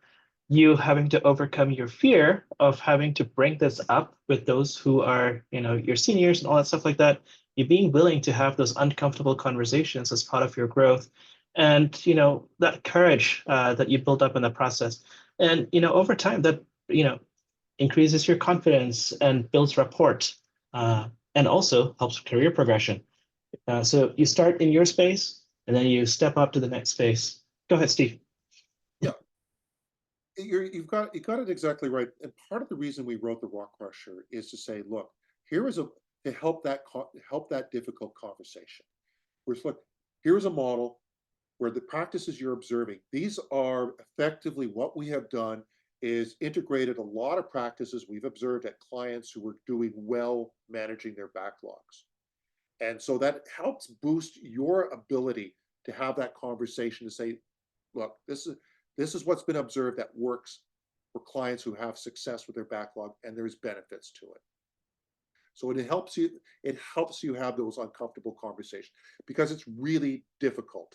you having to overcome your fear of having to bring this up with those who are, your seniors and all that stuff like that. You being willing to have those uncomfortable conversations as part of your growth, and that courage that you build up in the process, and over time that increases your confidence and builds rapport, and also helps career progression. So you start in your space and then you step up to the next space. Go ahead, Steve. You've got it exactly right. And part of the reason we wrote the Rock Crusher is to say, look, to help that difficult conversation. Look, here's a model where the practices you're observing, these are effectively what we have done is integrated a lot of practices we've observed at clients who were doing well managing their backlogs. And so that helps boost your ability to have that conversation to say, look, this is what's been observed that works for clients who have success with their backlog, and there's benefits to it. So it helps you have those uncomfortable conversations, because it's really difficult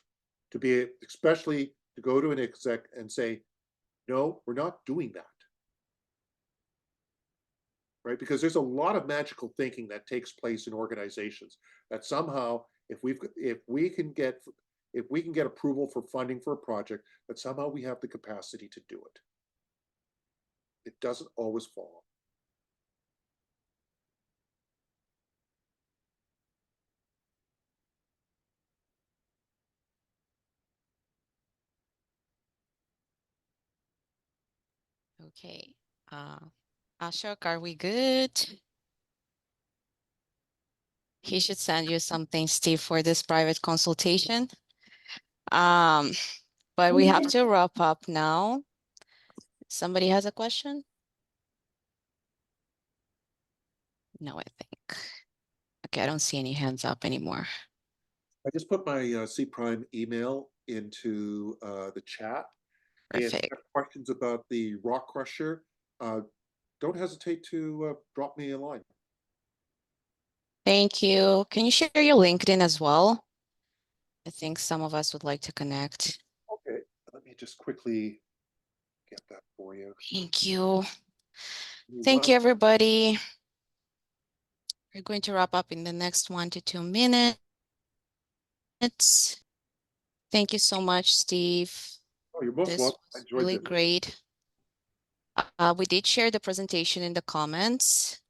especially to go to an exec and say, no, we're not doing that. Right? Because there's a lot of magical thinking that takes place in organizations that somehow, if we can get approval for funding for a project, that somehow we have the capacity to do it. It doesn't always follow. Okay. Ashok, are we good? He should send you something, Steve, for this private consultation. But we have to wrap up now. Somebody has a question? No, I think. Okay, I don't see any hands up anymore. I just put my C Prime email into the chat. Perfect. If you have questions about the Rock Crusher, don't hesitate to drop me a line. Thank you. Can you share your LinkedIn as well? I think some of us would like to connect. Okay, let me just quickly get that for you. Thank you. Thank you, everybody. We're going to wrap up in the next 1 to 2 minutes. Thank you so much, Steve. Oh, you're most welcome. I enjoyed really this. great. We did share the presentation in the comments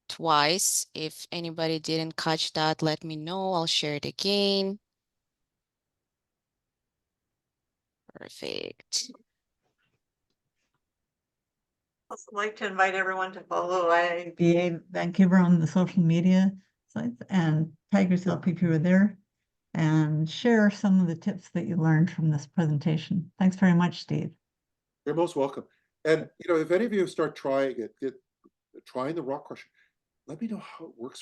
twice. If anybody didn't catch that, let me know. I'll share it again. Perfect. I'd also like to invite everyone to follow IBA Vancouver on the social media sites and Tigers LPP are there, and share some of the tips that you learned from this presentation. Thanks very much, Steve. You're most welcome. And if any of you start trying the Rock Crusher, let me know how it works